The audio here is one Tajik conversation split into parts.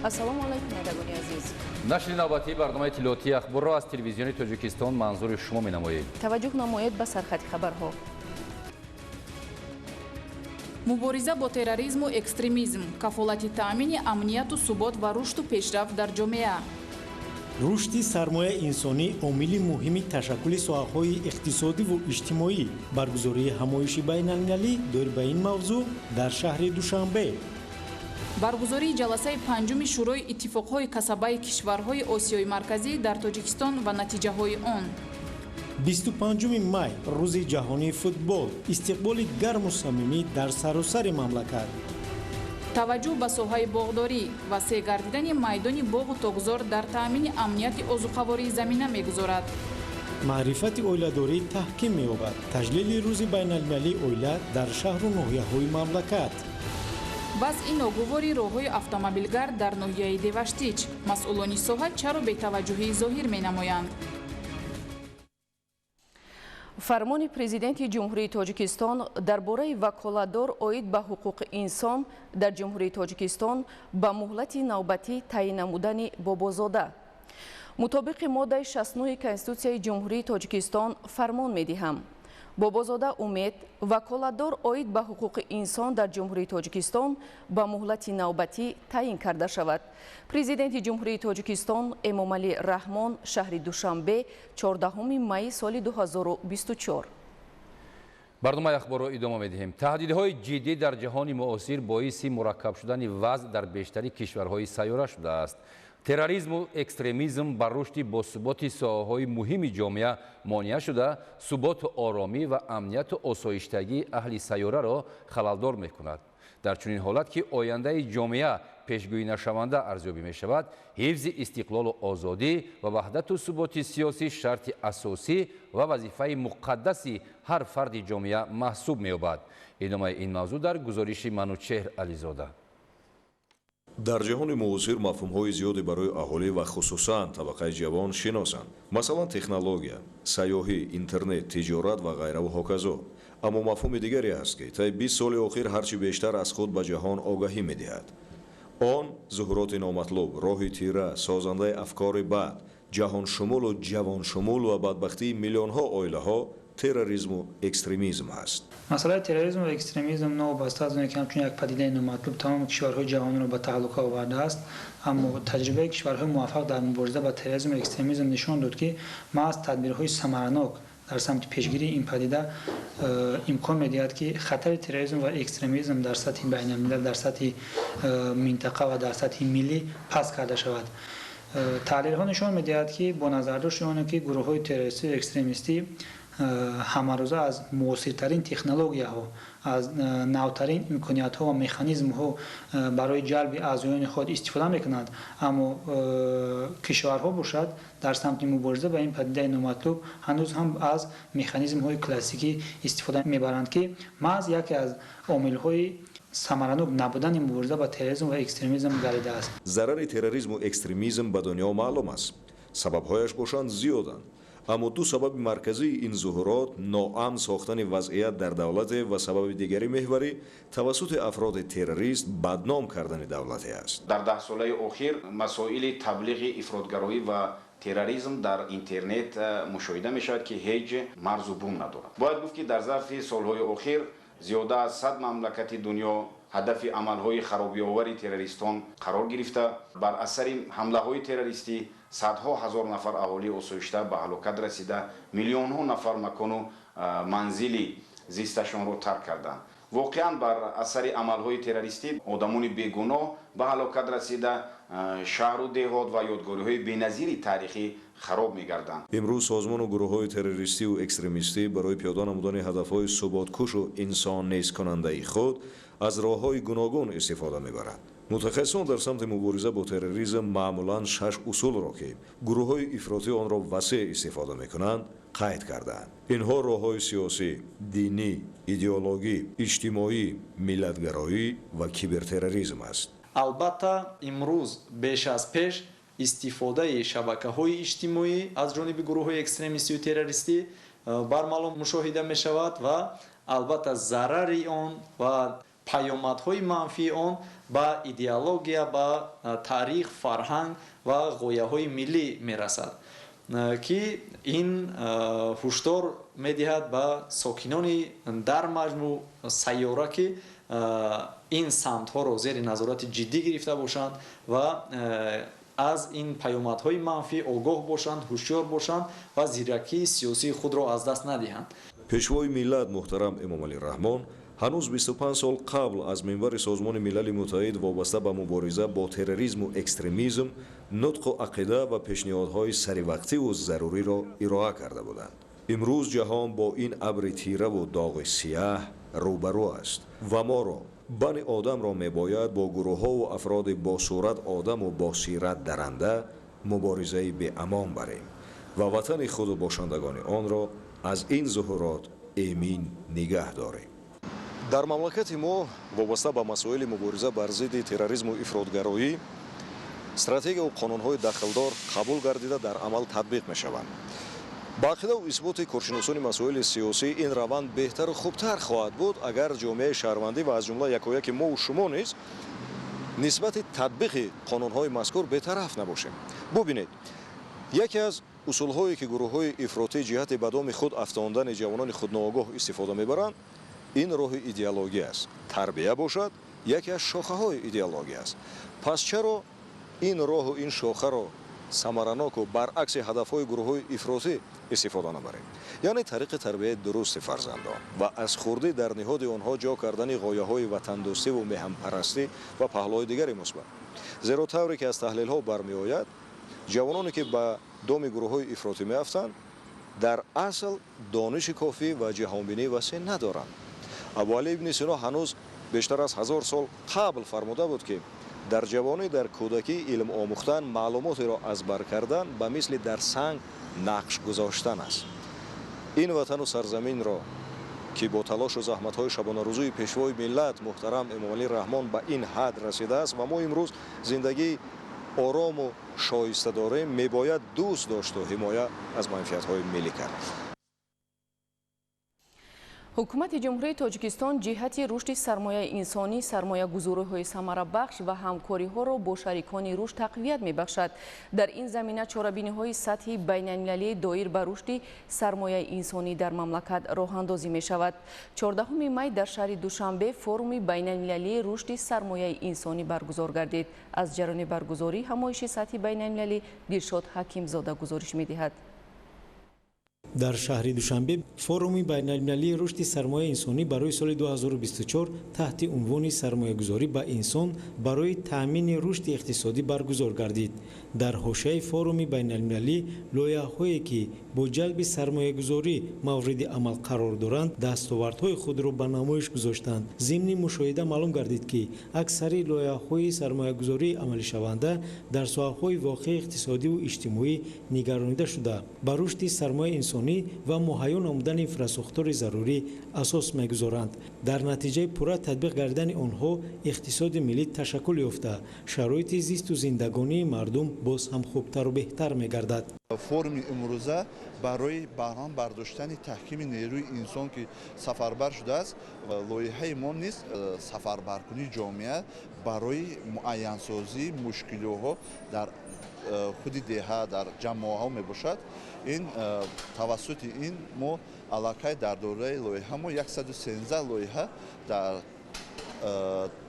ассалому алайкум надагони азиз. нашри навбатии барномаи иттилоотии ахборро аз телевизиони Тоҷикистон манзури шумо менамоед. Таваҷҷӯҳ намоед ба сархати хабарҳо. мубориза бо терроризму экстремизм, кафолати таъмини амнияту субот ва рушду пешрафт дар ҷомеа. рушди сармояи инсонӣ омили муҳими ташаккули соҳаҳои иқтисодиву иҷтимоӣ. баргузории ҳамоиши байналмилалӣ дор ба ин мавзӯъ дар шаҳри Душанбе. баргузории ҷаласаи панҷуми шӯрои иттифоқҳои касабаи кишварҳои Осиёи марказӣ дар Тоҷикистон ва натиҷаҳои он. 25 май рӯзи ҷаҳонии футбол. истиқболи гарму самимӣ дар саросари мамлакат. таваҷҷӯҳ ба соҳаи боғдорӣ ва се гардидани майдони боғу тогзор дар таъмини амнияти озуқавории замина мегузорад. маърифати оиладорӣ таҳким меёбад. таҷлили рӯзи байналмилалии оила дар шаҳру ноҳияҳои мамлакат. вазъи ногувори роҳҳои автомобилгард дар ноҳияи Деваштич. масъулони соҳа чаро бетаваҷҷӯҳӣ зоҳир менамоянд? фармони президенти ҷумҳурии Тоҷикистон дар бораи ваколатдор оид ба ҳуқуқи инсон дар ҷумҳурии Тоҷикистон ба муҳлати навбатӣ таъин намудани Бобозода. мутобиқи моддаи 69 Конститутсияи ҷумҳурии Тоҷикистон фармон медиҳам. Бобозода умед ваколатдор оид ба ҳуқуқи инсон дар ҷумҳурии Тоҷикистон ба муҳлати навбатӣ таъин карда шавад. Президенти ҷумҳурии Тоҷикистон Эмомалӣ Раҳмон шаҳри Душанбе 14 майи соли 2024. барномаи ахборро идома медиҳем. таҳдидҳои ҷиддӣ дар ҷаҳони муосир боиси мураккаб шудани вазъ дар бештари кишварҳои сайёра шудааст. терроризму экстремизм ба рушди босуботи соҳаҳои муҳими ҷомеа монеа шуда, суботу оромӣ ва амнияту осоиштагии аҳли сайёраро халалдор мекунад. дар чунин ҳолат ки ояндаи ҷомеа пешгӯинашаванда арзёбӣ мешавад, ҳифзи истиқлолу озодӣ ва ваҳдату суботи сиёсӣ шарти асосӣ ва вазифаи муқаддаси ҳар фарди ҷомеа маҳсуб меёбад. идомаи ин мавзӯъ дар гузориши Манучеҳр Ализода. дар ҷаҳони муосир мафҳумҳои зиёде барои аҳолӣ ва хусусан табақаи ҷавон шиносанд. масалан технология, сайёҳӣ, интернет, тиҷорат ва ғайраву ҳоказо. аммо мафҳуми дигаре ҳаст ки таи 20 соли охир ҳарчи бештар аз худ ба ҷаҳон огаҳӣ медиҳад. он зуҳуроти номатлуб, роҳи тира, созандаи афкори бад, ҷаҳоншумулу ҷавоншумул ва бадбахтии миллионҳо оилаҳо терроризму экстремизм ҳаст. масъалаи терроризм ва экстремизм новобаста аз оне ки ҳамчун як падидаи номатлуб тамоми кишварҳои ҷаҳонро ба таҳлука овардааст. аммо таҷрибаи кишварҳои муваффақ дар мубориза ба терроризм ва экстремизм нишон дод ки маҳз тадбирҳои самаранок дар самти пешгирии ин падида имкон медиҳад ки хатари терроризм ва экстремизм дар сатҳи байналмилал, дар сатҳи минтақа ва дар сатҳи миллӣ паст карда шавад. таҳлилҳо нишон медиҳад ки бо назардошти оне ки гурӯҳҳои террористӣ ва экстремистӣ ҳамарӯза аз муосиртарин технологияҳо, аз навтарин имкониятҳо ва механизмҳо барои ҷалби аъзоёни худ истифода мекунанд. аммо кишварҳо бошад дар самти мубориза ба ин падидаи номатлуб ҳанӯз ҳам аз механизмҳои классикӣ истифода мебаранд ки маҳз яке аз омилҳои самаранок набудани мубориза ба терроризм ва экстремизм гардидааст. зарари терроризму экстремизм ба дунё маълум аст. сабабҳояш бошанд зиёданд. аммо ду сабаби марказии ин зуҳурот ноамн сохтани вазъият дар давлате ва сабаби дигари меҳварӣ тавассути афроди террорист бадном кардани давлате аст. дар 10 солаи охир масоили таблиғи ифротгароӣ ва терроризм дар интернет мушоҳида мешавад ки ҳеҷ марзу бум надорад. бояд гуфт ки дар зарфи солҳои охир зиёда аз 100 мамлакати дунё ҳадафи амалҳои харобиовари террористон қарор гирифта. бар асари ҳамлаҳои террористӣ садҳо ҳазор нафар аҳолии осоишта ба ҳалокат расида, миллионҳо нафар макону манзили зисташонро тарк карданд. воқеан бар асари амалҳои террористӣ одамони бегуноҳ ба ҳалокат расида, шаҳру деҳот ва ёдгориҳои беназири таърихӣ хароб мегарданд. имрӯз созмону гурӯҳҳои террористиву экстремистӣ барои пиёда намудани ҳадафҳои суботкушу инсоннесткунандаи худ аз роҳҳои гуногун истифода мебаранд. мутахассисон дар самти мубориза бо терроризм маъмулан 6 усулро ки гурӯҳҳои ифротӣ онро васеъ истифода мекунанд қайд кардаанд. инҳо роҳҳои сиёсӣ, динӣ, идеологӣ, иҷтимоӣ, миллатгароӣ ва кибертерроризм аст. албатта имрӯз беш аз пеш истифодаи шабакаҳои иҷтимоӣ аз ҷониби гурӯҳҳои экстремистию террористӣ бармалом мушоҳида мешавад ва албатта зарари он ва паёмадҳои манфии он ба идеология, ба таърих, фарҳанг ва ғояҳои миллӣ мерасад ки ин ҳушдор медиҳад ба сокинони дар маҷмӯъ сайёра ки ин самтҳоро зери назорати ҷиддӣ гирифта бошанд ва аз ин паёмадҳои манфӣ огоҳ бошанд, ҳушёр бошанд ва зиракии сиёсии худро аз даст надиҳанд. пешвои миллат муҳтарам Эмомалӣ Раҳмон ҳанӯз 25 сол қабл аз минбари Созмони Милали Муттаҳид вобаста ба мубориза бо терроризму экстремизм нутқу ақида ва пешниҳодҳои саривақтиву заруриро ироа карда буданд. имрӯз ҷаҳон бо ин абри тираву доғи сияҳ рӯбарӯ аст ва моро бани одамро мебояд бо гурӯҳҳову афроди босурат одаму босират даранда муборизаи беамон барем ва ватани худу бошандагони онро аз ин зуҳурот эмин нигаҳ дорем. дар мамлакати мо вобаста ба масоили мубориза бар зидди терроризму ифротгароӣ стратегияу қонунҳои дахлдор қабул гардида дар амал татбиқ мешаванд. ба ақидаву исботи коршиносони масоили сиёсӣ ин раванд беҳтару хубтар хоҳад буд агар ҷомеаи шаҳрвандӣ ва аз ҷумла якояки мову шумо низ нисбати татбиқи қонунҳои мазкур бетараф набошем. бубинед, яке аз усулҳое ки гурӯҳҳои ифротӣ ҷиҳати ба доми худ афтондани ҷавонони худноогоҳ истифода мебаранд ин роҳи идеология аст. тарбия бошад яке аз шохаҳои идеология аст. пас чаро ин роҳу ин шохаро самараноку баръакси ҳадафҳои гурӯҳҳои ифротӣ истифода набарем? яъне тариқи тарбияи дурусти фарзандон ва аз хурдӣ дар ниҳоди онҳо ҷо кардани ғояҳои ватандӯстиву меҳанпарастӣ ва паҳлӯҳои дигари мусбат. зеро тавре ки аз таҳлилҳо бармеояд ҷавононе ки ба доми гурӯҳҳои ифротӣ меафтанд дар асл дониши кофӣ ва ҷаҳонбинии васеъ надоранд. абу али ибни сино ҳанӯз бештар аз 1000 сол қабл фармуда буд ки дар ҷавонӣ дар кӯдакӣ илм омӯхтан маълумотеро аз бар кардан ба мисли дар санг нақш гузоштан аст. ин ватану сарзаминро ки бо талошу заҳматҳои шабонарӯзии пешвои миллат муҳтарам Эмомалӣ Раҳмон ба ин ҳад расидааст ва мо имрӯз зиндагии орому шоиста дорем, мебояд дӯст дошту ҳимоя аз манфиатҳои миллӣ кард. ҳукумати ҷумҳурии Тоҷикистон ҷиҳати рушди сармояи инсонӣ, сармоягузориҳои самарабахш ва ҳамкориҳоро бо шарикони рушд тақвият мебахшад. дар ин замина чорабиниҳои сатҳи байналмилалӣ доир ба рушди сармояи инсонӣ дар мамлакат роҳандозӣ мешавад. 14 май дар шаҳри Душанбе форуми байналмилалии рушди сармояи инсонӣ баргузор гардид. аз ҷараёни баргузории ҳамоиши сатҳи байналмилалӣ Дилшод Ҳакимзода гузориш медиҳад. дар шаҳри Душанбе форуми байналмилалии рушди сармояи инсонӣ барои соли 2024 таҳти унвони сармоягузорӣ ба инсон барои таъмини рушди иқтисодӣ баргузор гардид. дар ҳошияи форуми байналмилалӣ лоиҳаҳое ки бо ҷалби сармоягузорӣ мавриди амал қарор доранд дастовардҳои худро ба намоиш гузоштанд. зимни мушоҳида маълум гардид ки аксари лоиҳаҳои сармоягузории амалишаванда дар соҳаҳои воқеи иқтисодиву иҷтимоӣ нигаронида шуда ба рушди сармояи инсонӣ ва муҳайё намудани инфраструктураи зарурӣ асос мегузоранд. дар натиҷаи пурра татбиқ гардидани онҳо иқтисоди миллӣ ташаккул ёфта, шароити зисту зиндагонии мардум боз ҳам хубтару беҳтар мегардад. форуми имрӯза барои барҳам бардоштани таҳкими нерӯи инсон ки сафарбар шудааст, лоиҳаи мо низ сафарбаркунии ҷомеа барои муайянсозии мушкилиҳо дар худи деҳа дар ҷамоаҳо мебошад. ин тавассути ин мо аллакай дар доираи лоиҳа мо 113 лоиҳа дар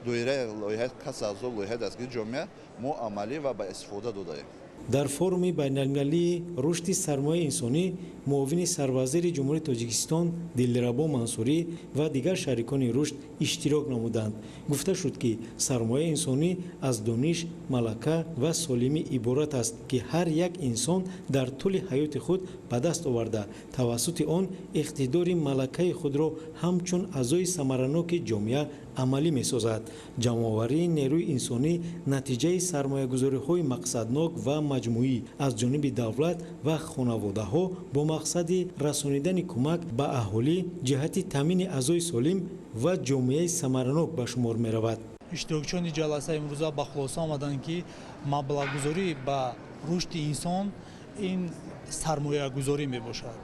доираи лоиҳаи касазо лоиҳаи дастгирии ҷомеа мо амалӣ ва ба истифода додаем. дар форуми байналмилалии рушди сармояи инсонӣ муовини сарвазири ҷумҳурии Тоҷикистон Дилрабо Мансурӣ ва дигар шарикони рушд иштирок намуданд. гуфта шуд ки сармояи инсонӣ аз дониш, малака ва солимӣ иборат аст ки ҳар як инсон дар тӯли ҳаёти худ ба даст оварда тавассути он иқтидори малакаи худро ҳамчун аъзои самараноки ҷомеа амалӣ месозад. ҷамъоварии нерӯи инсонӣ натиҷаи сармоягузориҳои мақсаднок ва маҷмӯӣ аз ҷониби давлат ва хонаводаҳо бо мақсади расонидани кӯмак ба аҳолӣ ҷиҳати таъмини аъзои солим ва ҷомеаи самаранок ба шумор меравад. иштирокчиёни ҷаласа имрӯза ба хулоса омаданд ки маблағгузорӣ ба рушди инсон ин сармоягузорӣ мебошад.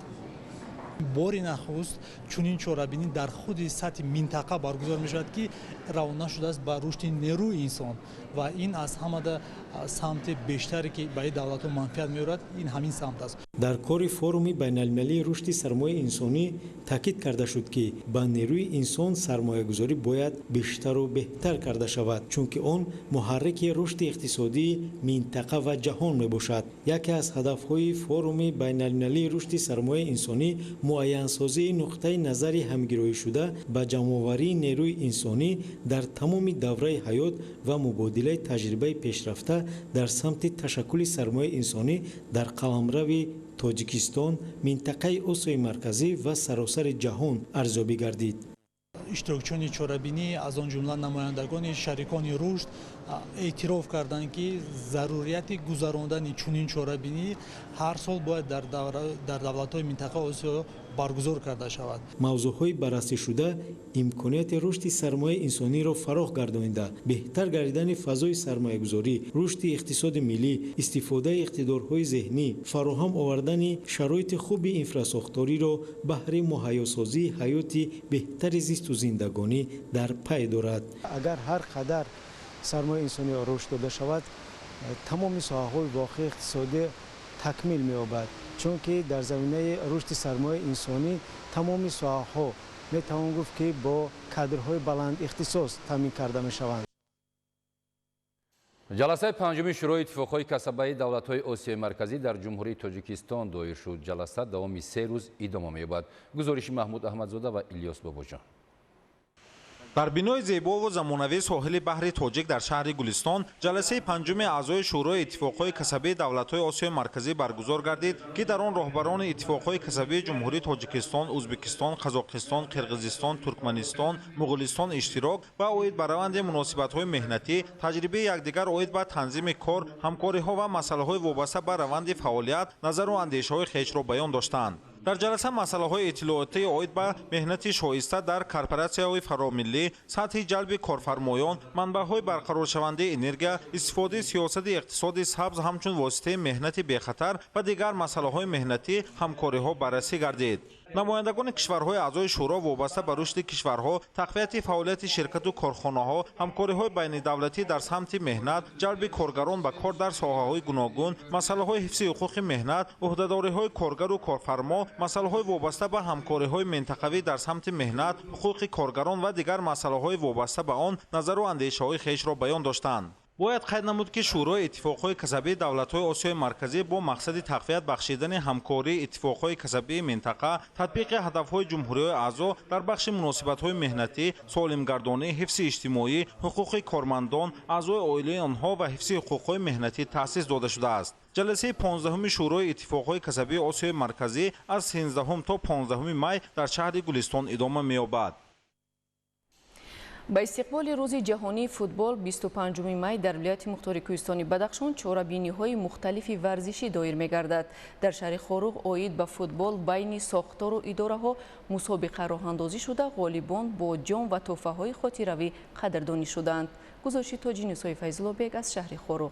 бори нахуст чунин чорабинӣ дар худи сатҳи минтақа баргузор мешавад ки равона шудааст ба рушди нерӯи инсон ва ин аз ҳамада самти бештаре ки барои давлатҳо манфиат меорад ин ҳамин самт аст. дар кори форуми байналмилалии рушди сармояи инсонӣ таъкид карда шуд ки ба нерӯи инсон сармоягузорӣ бояд бештару беҳтар карда шавад, чунки он муҳаррики рушди иқтисодии минтақа ва ҷаҳон мебошад. яке аз ҳадафҳои форуми байналмилалии рушди сармояи инсонӣ муайянсозии нуқтаи назари ҳамгироишуда ба ҷамъоварии нерӯи инсонӣ дар тамоми давраи ҳаёт ва мубодилаи таҷрибаи пешрафта дар самти ташаккули сармояи инсонӣ дар қаламрави Тоҷикистон, минтақаи Осиёи марказӣ ва саросари ҷаҳон арзёбӣ гардид. иштирокчиёни чорабинӣ аз он ҷумла намояндагони шарикони рушд эътироф карданд ки зарурияти гузарондани чунин чорабинӣ ҳар сол бояд дар давлатҳои минтақаи Осиё баргузор карда шавад. мавзӯъҳои баррасишуда имконияти рушди сармояи инсониро фароғ гардонида, беҳтар гардидани фазои сармоягузорӣ, рушди иқтисоди миллӣ, истифодаи иқтидорҳои зеҳнӣ, фароҳам овардани шароити хуби инфрасохториро баҳри муҳайёсозии ҳаёти беҳтари зисту зиндагонӣ дар пай дорад. агар ҳар қадар сармояи инсонӣ рушд дода шавад, тамоми соҳаҳои воқеи иқтисодӣ такмил меёбад, чунки дар заминаи рушди сармояи инсонӣ тамоми соҳаҳо метавон гуфт ки бо кадрҳои баланд ихтисос таъмин карда мешаванд. ҷаласаи панҷуми шӯрои иттифоқҳои касабаи давлатҳои Осиёи марказӣ дар ҷумҳурии Тоҷикистон доир шуд. ҷаласа давоми 3 рӯз идома меёбад. гузориши Маҳмуд Аҳмадзода ва Илёс Бобоҷон. дар бинои зебову замонавии соҳили баҳри тоҷик дар шаҳри Гулистон ҷаласаи панҷуми аъзои шӯрои иттифоқҳои касабии давлатҳои Осиёи марказӣ баргузор гардид ки дар он роҳбарони иттифоқҳои касабии ҷумҳурии Тоҷикистон, Ӯзбекистон, Қазоқистон, Қирғизистон, Туркманистон, Муғулистон иштирок ва оид ба раванди муносибатҳои меҳнатӣ, таҷрибаи якдигар оид ба танзими кор, ҳамкориҳо ва масъалаҳои вобаста ба раванди фаъолият, назару андешаҳои хешро баён доштанд. дар ҷаласа масъалаҳои иттилоотӣ оид ба меҳнати шоиста дар корпораtsияҳои фаромиллӣ, сатҳи ҷалби корфармоён, манбаъҳои барқароршавандаи энергия, истифодаи сиёсати иқтисоди сабз ҳамчун воситаи меҳнати бехатар ва дигар масъалаҳои меҳнатӣ ҳамкориҳо баррасӣ гардид. намояндагони кишварҳои аъзои шӯро вобаста ба рушди кишварҳо, тақвияти фаъолияти ширкату корхонаҳо, ҳамкориҳои байнидавлатӣ дар самти меҳнат, ҷалби коргарон ба кор дар соҳаҳои гуногун, масъалаҳои ҳифзи ҳуқуқи меҳнат, ӯҳдадориҳои коргару корфармо, масъалаҳои вобаста ба ҳамкориҳои минтақавӣ дар самти меҳнат, ҳуқуқи коргарон ва дигар масъалаҳои вобаста ба он назару андешаҳои хешро баён доштанд. бояд қайд намуд ки шӯрои иттифоқҳои касабии давлатҳои Осиёи марказӣ бо мақсади тақвият бахшидани ҳамкории иттифоқҳои касабии минтақа, татбиқи ҳадафҳои ҷумҳуриҳои аъзо дар бахши муносибатҳои меҳнатӣ, солимгардонӣ, ҳифзи иҷтимоӣ, ҳуқуқи кормандон, аъзои оилаи онҳо ва ҳифзи ҳуқуқҳои меҳнатӣ таъсис дода шудааст. ҷаласаи 15-уми шӯрои иттифоқҳои касабии Осиёи марказӣ аз 13 то 15 май дар шаҳри Гулистон идома меёбад. با استقبال روز جهانی فوتبال 25 مای در ولایت مختار کوهستانی بدخشان چهاربینی‌های مختلف ورزشی دایر می‌گردد. در شهر خروغ اوید به فوتبال بین ساختار و اداره‌ها مسابقه راه اندازی شده، غالبان با جام و تحفه‌های خاطره‌ای قدردانی شدند. گزارش تاج نسای فیض‌الله بیگ از شهر خروغ.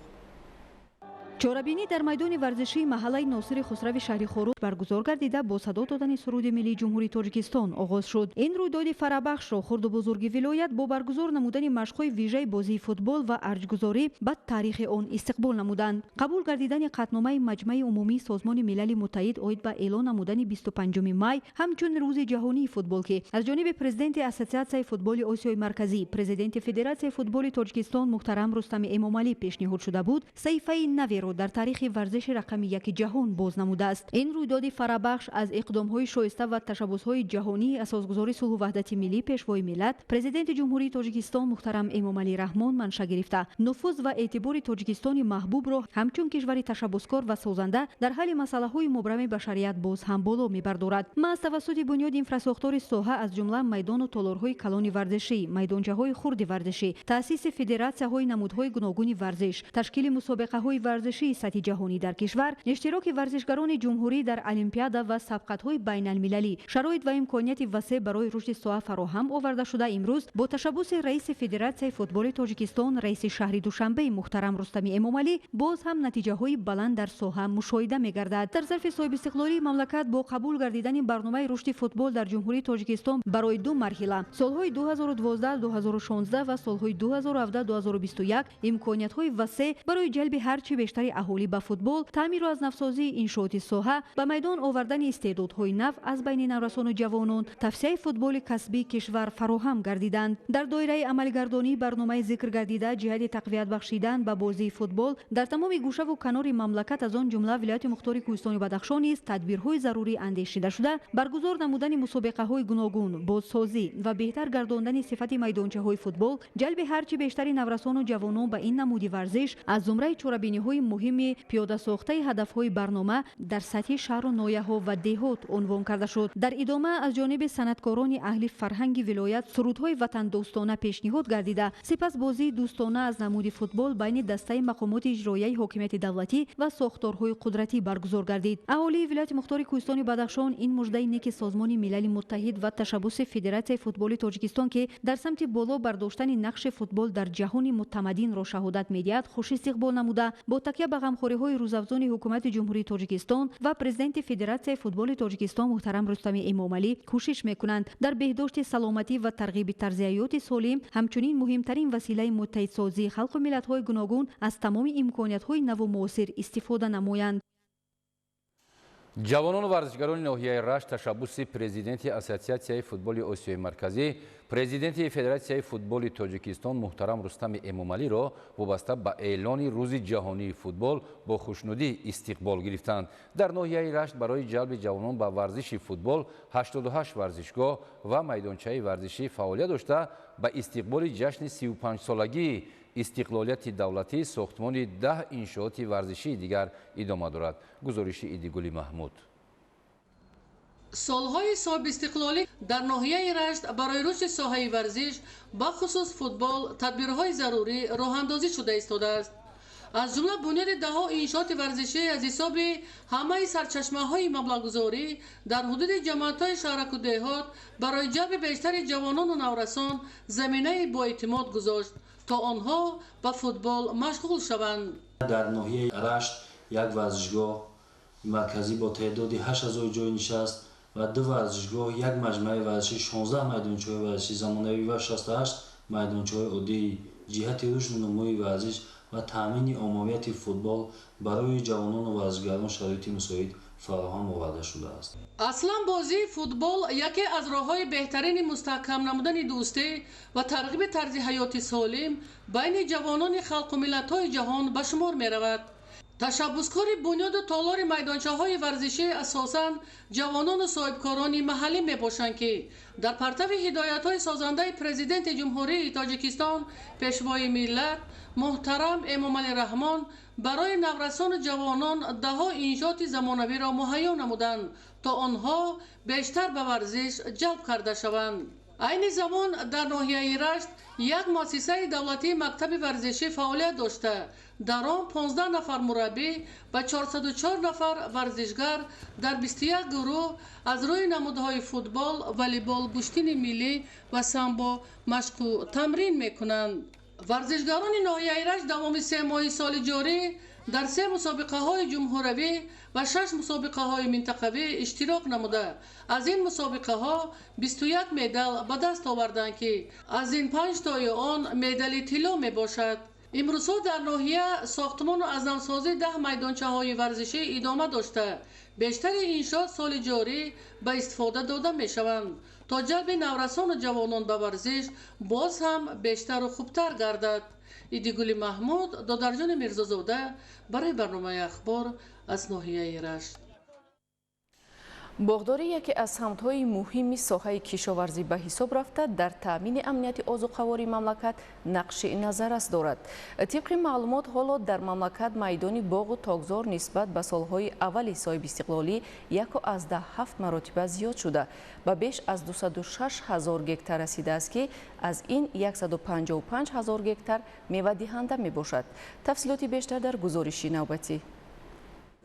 چهاربینی در میدان ورزشی محله ناصر خسرو شهر خروغ برگزار گردیده با صدا دادن سرود ملی جمهوری تاجیکستان آغاز شد. این رویداد فرابخش را خرد و بزرگ ولایت با برگزار نمودن مشق‌های ویژه بازی فوتبال و ارجگذاری به تاریخ آن استقبال نمودند. قبول گردیدن قطعنامه مجمع عمومی سازمان ملل متحد اوید به اعلان نمودن 25 مای همچون روز جهانی فوتبال که از جانب پرزیدنت اسوسیاسیون فوتبال آسیای مرکزی، پرزیدنت فدراسیون فوتبال تاجیکستان محترم رستم امامعلی پیشنهاد شده بود، صحیفه نوی در تاریخ ورزش رقم 1 جهان باز نموده است. این رویداد فرابخش از اقدام‌های شایسته و تشبس‌های جهانی اساسگذار صلح و وحدت ملی پیشوای ملت پرزیدنت جمهوری تاجیکستان محترم امامعلی رحمان منشأ گرفته نفوذ و اعتبار تاجیکستان محبوب را همچون کشور تشبسکار و سازنده در حل مسائل مبرم بشریت باز هم بالا می‌بردارد. از توسط بنیاد اینفراساختار ساحه از جمله میدان و تالارهای کلان ورزشی، میدانچه‌های خرد ورزشی، تأسیس فدراسی‌های نمودهای گوناگون ورزش، تشکیل مسابقه‌های ورزشی ورزشی سطح جهانی در کشور، اشتراک ورزشکاران جمهوری در المپیادا و سبقت‌های بین‌المللی، شرایط و امکانیت وسیع برای رشد ساحه فراهم آورده شده امروز با تشبث رئیس فدراسیون فوتبال تاجیکستان رئیس شهر دوشنبه محترم رستم امامعلی باز هم نتیجه‌های بلند در ساحه مشاهده می‌گردد. در ظرف صاحب استقلالی مملکت با قبول گردیدن برنامه رشد فوتبال در جمهوری تاجیکستان برای دو مرحله سال‌های 2012 2016 و سال‌های 2017 2021 امکانیت‌های وسیع برای جلب هرچه بیشتر اهالی به فوتبال، تعمیر و از نفسازی انشاءات ساحه، به میدان آوردن استعدادهای نو از بین نوسان و جوانان، توسعه فوتبال کسبی کشور فراهم گردیدند. در دایره عملگردانی برنامه ذکر گردیده جهت تقویت بخشیدن به بازی فوتبال در تمام گوشه و کنار مملکت از آن جمله ولایت مختار کوهستان بدخشان نیز تدبیرهای ضروری اندیشیده شده برگزار نمودن مسابقه‌های گوناگون، بازسازی و بهتر گرداندن صفت میدانچه‌های فوتبال، جلب هرچه بیشتر نوسان و جوانان به این نمود ورزش از زمره چوربینی‌های مهم پیاده ساخته هدف‌های برنامه در سطح شهر و ناحیه‌ها و دهات عنوان کرده شد. در ادامه از جانب صنعتکاران اهل فرهنگ ولایت سرودهای وطن دوستانه پیشنهاد گردیده، سپس بازی دوستانه از نمود فوتبال بین دسته مقامات اجرایی حاکمیت دولتی و ساختارهای قدرتی برگزار گردید. اهالی ولایت مختار کوهستان بدخشان این مژده نیک سازمان ملل متحد و تشبث فدراسیون فوتبال تاجیکستان که در سمت بالا برداشتن نقش فوتبال در جهان متمدن را شهادت می‌دهد خوش استقبال نموده با تکیه به غمخوری‌های روزافزون حکومت جمهوری تاجیکستان و پرزیدنت فدراسیون فوتبال تاجیکستان محترم رستم امامعلی کوشش می‌کنند در بهداشت سلامتی و ترغیب طرز حیات سالم، همچنین مهمترین وسیله متحدسازی خلق و ملت‌های گوناگون از تمام امکانیت‌های نو و معاصر استفاده نمایند. جوانان و ورزشکاران ناحیه رشت تشبث پرزیدنت اسوسیاسیون فوتبال آسیای مرکزی، پرزیدنت فدراسیون فوتبال تاجیکستان محترم رستم امامعلی را وابسته به اعلان روز جهانی فوتبال با خوشنودی استقبال گرفتند. در ناحیه رشت برای جلب جوانان به ورزش فوتبال 88 ورزشگاه و میدانچه ورزشی فعالیت داشته به استقبال جشن 35 سالگی استقلالیت دولتی ساختمان 10 انشاءات ورزشی دیگر ادامه دارد. گزارش ایدیگولی محمود. سالهای صاحب استقلالی در ناحیه رشت برای رشد ساحه ورزش با خصوص فوتبال تدبیرهای ضروری راه اندازی شده ایستاده است. از جمله بنیاد دهها انشاءات ورزشی از حساب همه سرچشمه‌های مبلغ‌گذاری در حدود جماعت‌های شهرک و دهات برای جلب بیشتر جوانان و نورسان زمینه با اعتماد گذاشت تا آنها به فوتبال مشغول شوند. در ناحیه رشت یک ورزشگاه مرکزی با تعداد 8000 جای نشست و دو ورزشگاه، یک مجمع ورزشی، 16 میدانچه ورزشی زمانوی و 68 میدانچه عادی جهت رشد نموی ورزش و تامین عمومیت فوتبال برای جوانان و ورزشکاران شرایط مساعد فراهم آورده شده است. اصلا بازی فوتبال یکی از راه‌های بهترین مستحکم نمودن دوستی و ترغیب طرز حیات سالم بین جوانان خلق و ملت‌های جهان به شمار می‌رود. تشبثکار بنیاد و تالار میدانچه‌های ورزشی اساساً جوانان و صاحبکاران محلی میباشند که در پرتو هدایت‌های سازنده پرزیدنت جمهوری تاجیکستان پیشوای ملت محترم امامعلی رحمان برای نورسان و جوانان دهها انشاءات زمانوی را مهیا نمودند تا آنها بیشتر به ورزش جلب کرده شوند. عین زمان در ناحیه رشت یک مؤسسه دولتی مکتب ورزشی فعالیت داشته. در آن 15 نفر مربی و 404 نفر ورزشگر در 21 گروه از روی نمودهای فوتبال، والیبال، گشتین ملی و سامبو مشق و تمرین میکنند. ورزشگران ناحیه رشت تمام 3 ماه سال جاری در 3 مسابقه‌های جمهوری و 6 مسابقه‌های منطقوی اشتراک نموده. از این مسابقه‌ها 21 مدال به دست آوردند که از این 5 تای آن مدال طلا میباشد. امروز در ناحیه ساختمان و از نوسازی 10 میدانچه‌های ورزشی ادامه داشته. بیشتر انشاءات سال جاری به استفاده داده میشوند تا جلب نورسان و جوانان به ورزش باز هم بیشتر و خوبتر گردد. ایدیگولی محمود، دادرجان میرزازاده برای برنامه اخبار از ناحیه رشت. باغداری یکی از سمت‌های مهمی ساحه کشاورزی به حساب رفته در تامین امنیت اوزوقواری مملکت نقش نظر است دارد. طبق معلومات حالا در مملکت میدان باغ و تاکزار نسبت به سالهای اول صاحب استقلالی 1.7 مرتبه زیاد شده و بیش از 206,000 گکتار رسیده است که از این 155,000 گکتار میوه دهنده می باشد. تفصیلات بیشتر در گزارش نوبتی.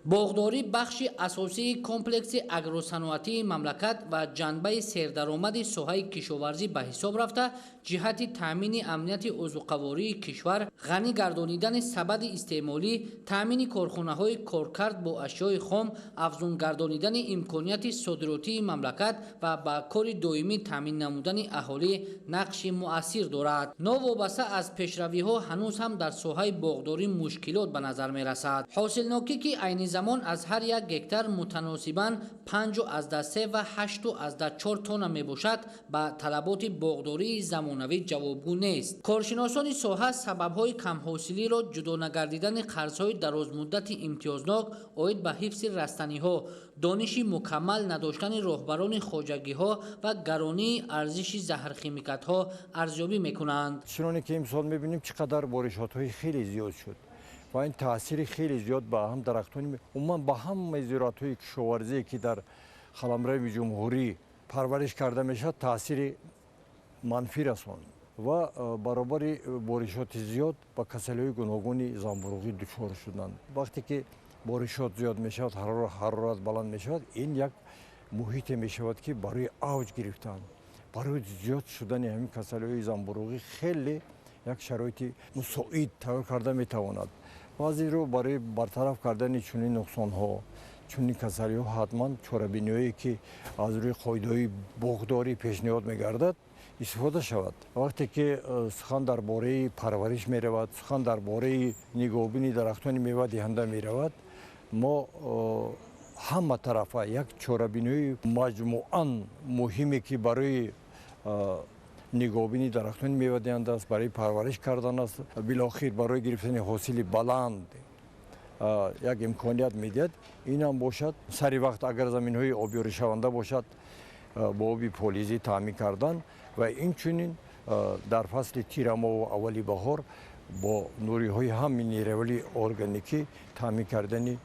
باغداری بخشی اساسی کمپلکس اگروصنعتی مملکت و جنبه سردرآمد ساحه کشاورزی به حساب رفته جهت تامین امنیت اوزوقواری کشور، غنی گردانیدن سبد استعمالی، تامین کارخانه‌های کارکرد با اشیاء خام، افزون گردانیدن امکانات صادراتی مملکت و با کار دائمی تامین نمودن اهالی نقش مؤثر دارد. نوابسته از پیشروی‌ها هنوز هم در ساحه باغداری مشکلات به نظر می‌رسد. حاصلناکی که عین زمان از هر یک گکتار متناسباً 5.3 و 8.4 تن می باشد به طلبات باغداری زمانوی جوابگو نیست. کارشناسان ساحه سبب‌های کم حاصلی را جدا نگردیدن قرض‌های درازمدت امتیازناک عاید به حفظ رستنی‌ها، دانش مکمل نداشتن راهبران خواجگی‌ها و گرانی ارزش زهرخیمیکات‌ها ارزیابی می‌کنند. چنانچه که امسال می‌بینیم چقدر بارشات‌های خیلی زیاد شد و این تاثیر خیلی زیاد به هم درختان عموما با هم زراعت‌های کشاورزی که در قلمرو جمهوری پرورش کرده میشد تاثیر منفی رساند و برابر بارشات زیاد با کسل‌های گوناگون زنبورغی دچار شدند. وقتی که بارشات زیاد میشود حرارت بلند میشود این یک محیط میشود که برای اوج گرفتن برای زیاد شدن همین کسل‌های زنبورغی خیلی یک شرایط مساعد تغییر کرده میتواند. بعضی رو برای برطرف کردن چنین نقصان‌ها چنین کسری‌ها حتما چاره‌بینی‌هایی که از روی قاعده‌های باغداری پیشنهاد می‌گردد استفاده شود. وقتی که سخن درباره پرورش می‌رود، سخن درباره نگهبانی درختان میوه دهنده می‌رود، ما همه طرفه یک چاره‌بینی مجموعاً مهمی که برای نگهبانی درختان میوه دهنده است، برای پرورش کردن است، بالاخره برای گرفتن حاصل بلند یک امکانیت میدهد. این هم باشد سری وقت اگر زمین‌های آبی رشونده باشد با آبی پولیزی تامین کردن و اینچنین در فصل تیرما و اولی بهار با نوری‌های همین نیروی ارگانیکی تامین کردن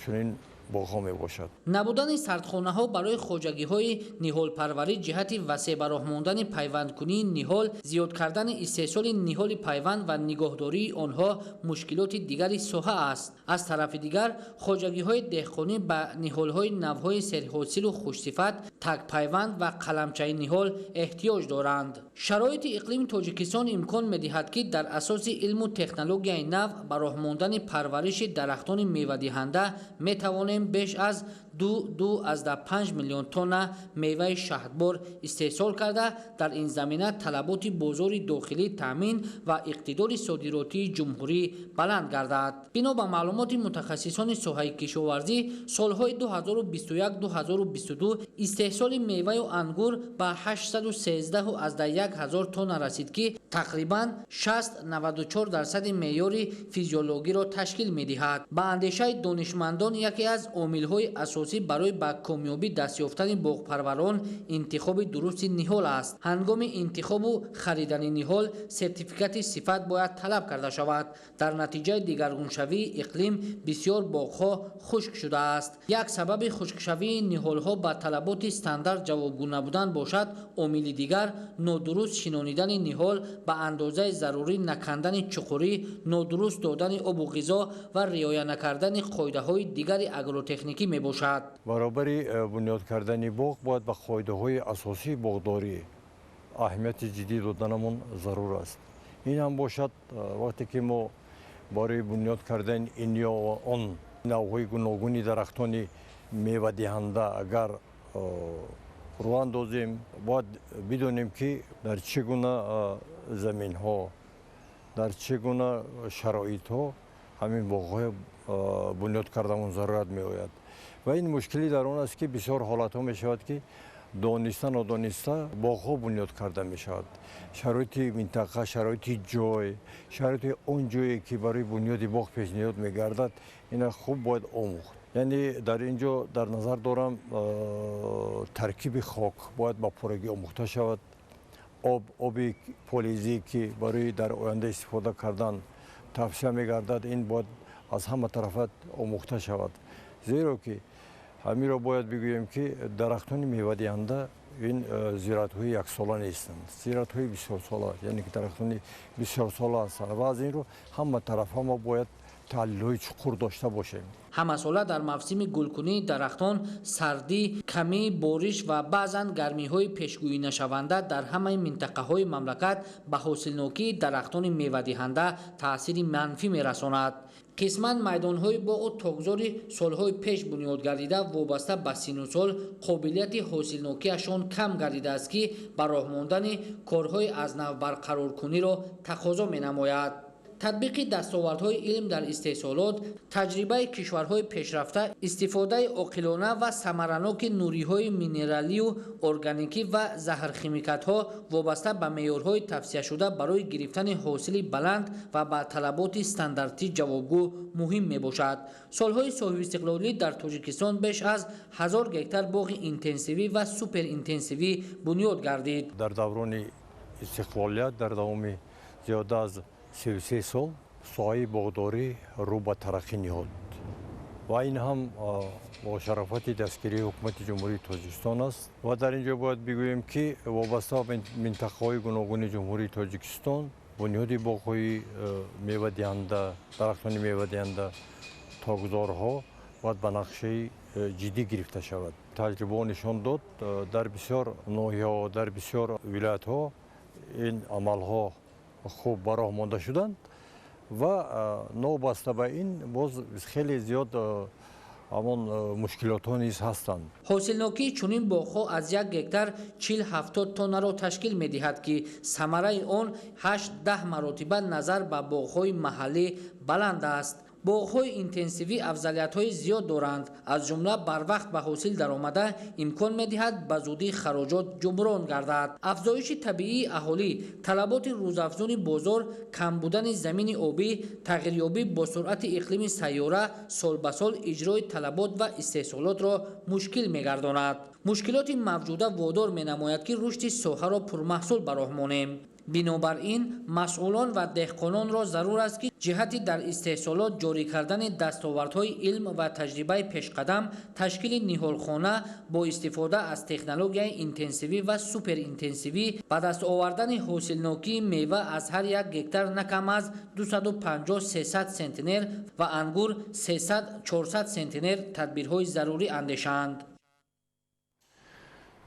چنین باغ‌ها میباشد. نبودن سردخانه‌ها برای خواجگی‌های نهال پروری جهت وسیع به راه ماندن پیوندکنی نهال، زیاد کردن استحصال نهال پیوند و نگهداری آنها مشکلات دیگری ساحه است. از طرف دیگر خواجگی‌های دهقانی به نهال‌های نوهای سرحاصل و خوشصفت، تک پیوند و قلمچه نهال احتیاج دارند. شرایط اقلیم تاجیکستان امکان می‌دهد که در اساس علم و تکنولوژی نو به راه ماندن پرورش درختان میوه دهنده می‌توانیم بیش از 2.5 میلیون تن میوه شهدبار استحصال کرده در این زمینه طلبات بازار داخلی تامین و اقتدار صادراتی جمهوری بلند گردد. بنا به معلومات متخصصان ساحه کشاورزی سالهای 2021-2022 استحصال میوه و انگور به 813,000 تن رسید که تقریبا 60-94% معیار فیزیولوژی را تشکیل می‌دهد. به اندیشه دانشمندان یکی از عامل‌های اساسی برای به کامیابی دست یافتن باغپروران انتخاب درست نهال است. هنگام انتخاب و خریدن نهال سرتیفیکات صفت باید طلب کرده شود. در نتیجه دگرگونشوی اقلیم بسیار باغ‌ها خشک شده است. یک سبب خشکشوی نهال‌ها به طلبات استاندارد جوابگو نبودن باشد. عامل دیگر نادرست شنانیدن نهال به اندازه ضروری، نکندن چقوری، نادرست دادن آب و غذا و رعایت نکردن قاعده‌های دیگر اگروتکنیکی می باشد. برابر بنیاد کردن باغ باید به قاعده‌های اساسی باغداری اهمیت جدی دادنمون ضرور است. این هم باشد وقتی که ما برای بنیاد کردن این یا آن نوع‌های گوناگون درختان میوه دهنده اگر راه اندازیم باید بدونیم که در چگونه زمین‌ها در چگونه شرایط‌ها همین باغ‌های بنیاد کردن ضرورت می‌آید و این مشکلی در آن است که بسیار حالت‌ها می‌شود که دانسته نادانسته باغ‌ها بنیاد کرده می‌شود. شرایط منطقه، شرایط جای، شرایط اون جایی که برای بنیاد باغ پیشنهاد می‌گردد اینا خوب باید آموخت. یعنی در اینجا در نظر دارم ترکیب خاک باید با پرگی آموخته شود. آب فلزی که برای در آینده استفاده کردن توصیه می‌گردد این باید از همه طرفات آموخته شود. زیرا که همین را باید بگوییم که درختان میوه دهنده این زیرات‌های یک ساله نیستند. زیرات‌های بسیار ساله، یعنی که درختان بسیار ساله هستند و از این رو همه طرف‌ها ما باید تحلیل‌های چقور داشته باشیم. همه ساله در موسم گلکنی درختان سردی، کمی بارش و بعضاً گرمی‌های پیشگویی نشونده در همه منطقه‌های مملکت به حاصلنوکی درختان میوه دهنده تأثیر منفی می‌رساند. قسماً میدان‌های باغ تاگذاری سال‌های پیش بنیاد گردیده وابسته به سن و سال قابلیت حاصلنوکی‌شان کم گردیده است که به راه ماندن کارهای از نو برقرارکنی را تقاضا می‌نماید. تطبیق دستاوردهای علم در استحصالات، تجربه کشورهای پیشرفته، استفاده عاقلانه و ثمرناک نوری‌های مینرالی و ارگانیکی و زهرخیمیکات‌ها وابسته به معیارهای توصیه شده برای گرفتن حاصل بلند و به طلبات استانداردی جوابگو مهم میباشد. سالهای صاحب استقلالی در تاجیکستان بیش از 1000 گکتار باغ اینتنسیوی و سوپر اینتنسیوی بنیاد گردید. در دوران استقلالیت در دوام زیاده از 33 سال ساحه باغداری رو به ترقی نهاد و این هم با شرافت دستگیری حکومت جمهوری تاجیکستان است و در اینجا باید بگوییم که وابسته به منطقه‌های گوناگون جمهوری تاجیکستان بنیاد باغ‌های میوه دهنده، درختان میوه دهنده، تاگذارها باید به نقشه جدی گرفته شود. تجربه نشان داد در بسیار ناحیه‌ها، در بسیار ولایت‌ها این عمل‌ها خوب براه مانده شدند و نوبسته به این باز خیلی زیاد همان مشکلات ها نیز هستند. حاصلنوکی چنین باغ‌ها از 1 گکتار 40-70 تن را تشکیل می‌دهد که ثمره آن 8-10 مراتب نظر به باغ‌های محلی بلند است. باغ‌های اینتنسیوی افضلیت‌های زیاد دارند، از جمله بر وقت به حاصل درآمده امکان می‌دهد به زودی خراجات جبران گردد. افزایش طبیعی اهالی، طلبات روزافزون بازار، کم بودن زمین آبی، تغییریابی با سرعت اقلیم سیاره سال به سال اجرای طلبات و استحصالات را مشکل می‌گرداند. مشکلات موجوده وادار می‌نماید که رشد ساحه را پرمحصول به راه مانیم. بنابراین مسئولان و دهقانان را ضرور است که جهتی در استحصالات جاری کردن دستاوردهای علم و تجربه پیشقدم، تشکیل نهالخانه با استفاده از تکنولوژی اینتنسیوی و سوپر اینتنسیوی به دست آوردن حاصلنوکی میوه از هر 1 گکتار نکم از 250-300 سنتینر و انگور 300-400 سنتینر تدبیرهای ضروری اندیشند.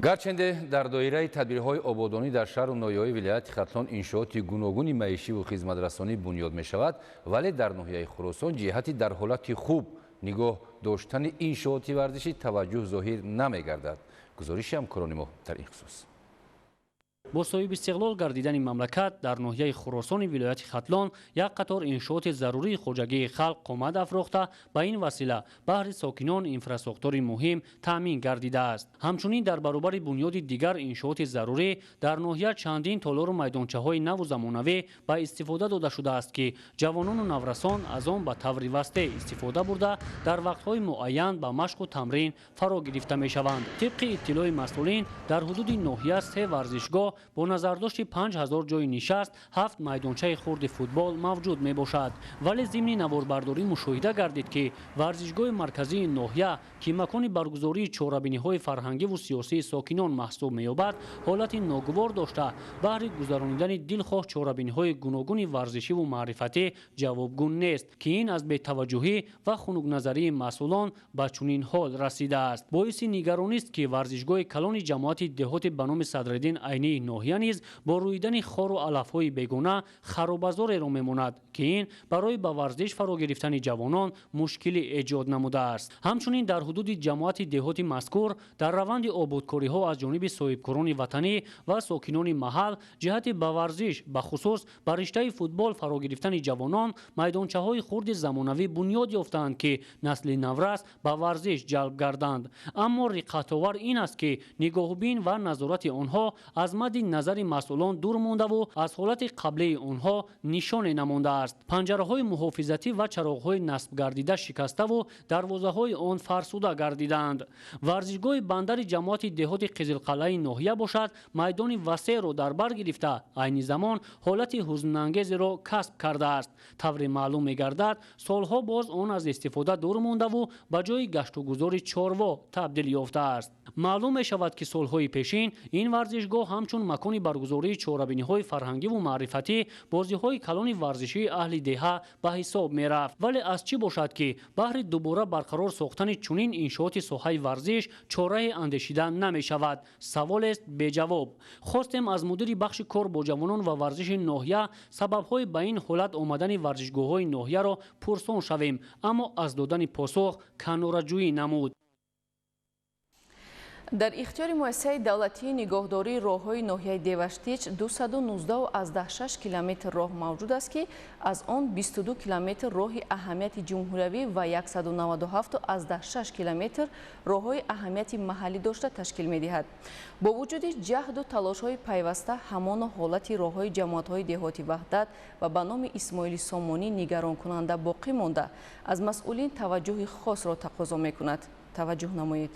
гарченде дар доираи тадбирҳои ободонӣ дар шаҳру ноҳияҳои вилояти хатлон иншооти гуногуни маишиву хизматрасонӣ бунёд мешавад, вале дар ноҳияи Хӯросон ҷиҳати дар ҳолати хуб нигоҳ доштани иншооти варзишӣ таваҷҷӯҳ зоҳир намегардад. гузориши ҳамкорони мо дар ин хусус. با صاحب استقلال گردیدن مملکت در ناحیه خراسان ولایت ختلان یک قطار انشاءات ضروری خوجگی خلق قامت افروخته به این وسیله بهر ساکنان انفراستراکچور مهم تامین گردیده است. همچنین در برابر بنیاد دیگر انشاءات ضروری در ناحیه چندین تالار و میدانچه های نو و زمانوی به استفاده داده شده است که جوانان و نورسان از آن به طور وسیع استفاده برده در وقت‌های معین به مشق و تمرین فرا گرفته می‌شوند. طبق اطلاع مسئولین در حدود ناحیه 3 ورزشگاه با نظرداشت 5000 جای نشست 7 میدانچه خرد فوتبال موجود می باشد، ولی ضمن نواربرداری مشاهده گردید که ورزشگاه مرکزی ناحیه که مکان برگزاری چهاربینی‌های فرهنگی و سیاسی ساکنان محسوب می‌یابد حالت ناگوار داشته بهر گذراندن دلخواه چهاربینی‌های گوناگون ورزشی و معرفتی جوابگو نیست که این از بی‌توجهی و خنک نظری مسئولان به چنین حال رسیده است. باعث نگرانی است که ورزشگاه کلان جماعت دهات به نام صدرالدین عینی ناحیه نیز با رویدن خار و علف‌های بیگانه خرابازار را می‌ماند که این برای به ورزش فرا گرفتن جوانان مشکلی ایجاد نموده است. همچنین در حدود جماعت دهات مذکور در روند آبادکاری‌ها از جانب صاحبکاران وطنی و ساکنان محل جهت به ورزش به خصوص به رشته فوتبال فرا گرفتن جوانان میدانچه‌های خرد زمانوی بنیاد یافتند که نسل نورس به ورزش جلب گردند. اما رقت‌آور این است که نگاهبین و نظارت آنها از مد мавриди назари масъулон дур мондаву аз ҳолати қаблии онҳо нишоне намондааст. панҷараҳои муҳофизатӣ ва чароғҳои насбгардида шикаставу дарвозаҳои он фарсуда гардиданд. варзишгоҳи бандари ҷамоати деҳоти қизилқалъаи ноҳия бошад, майдони васеъро дар бар гирифта айни замон ҳолати ҳузнангезеро касб кардааст. тавре маълум мегардад, солҳо боз он аз истифода дур мондаву ба ҷои гаштугузори чорво табдил ёфтааст. маълум мешавад ки солҳои пешин ин варзишгоҳ ҳамчун макони баргузории чорабиниҳои фарҳангиву маърифатӣ, бозиҳои калони варзишии аҳли деҳа ба ҳисоб мерафт. вале аз чӣ бошад ки баҳри дубора барқарор сохтани чунин иншооти соҳаи варзиш чораи андешидан намешавад? саволест беҷавоб. хостем аз мудири бахши кор бо ҷавонон ва варзиши ноҳия сабабҳои ба ин ҳолат омадани варзишгоҳҳои ноҳияро пурсон шавем, аммо аз додани посух канораҷӯӣ намуд. дар ихтиёри муассисаи давлатии нигоҳдории роҳҳои ноҳияи деваштич 219,6 километр роҳ мавҷуд аст ки аз он 22 километр роҳи аҳамияти ҷумҳуриявӣ ва 197,6 километр роҳҳои аҳамияти маҳаллӣ дошта ташкил медиҳад. бо вуҷуди ҷаҳду талошҳои пайваста ҳамон ҳолати роҳҳои ҷамоатҳои деҳоти ваҳдат ва ба номи Исмоили Сомонӣ нигаронкунанда боқӣ монда аз масъулин таваҷҷӯҳи хосро тақозо мекунад. таваҷҷӯҳ намоед.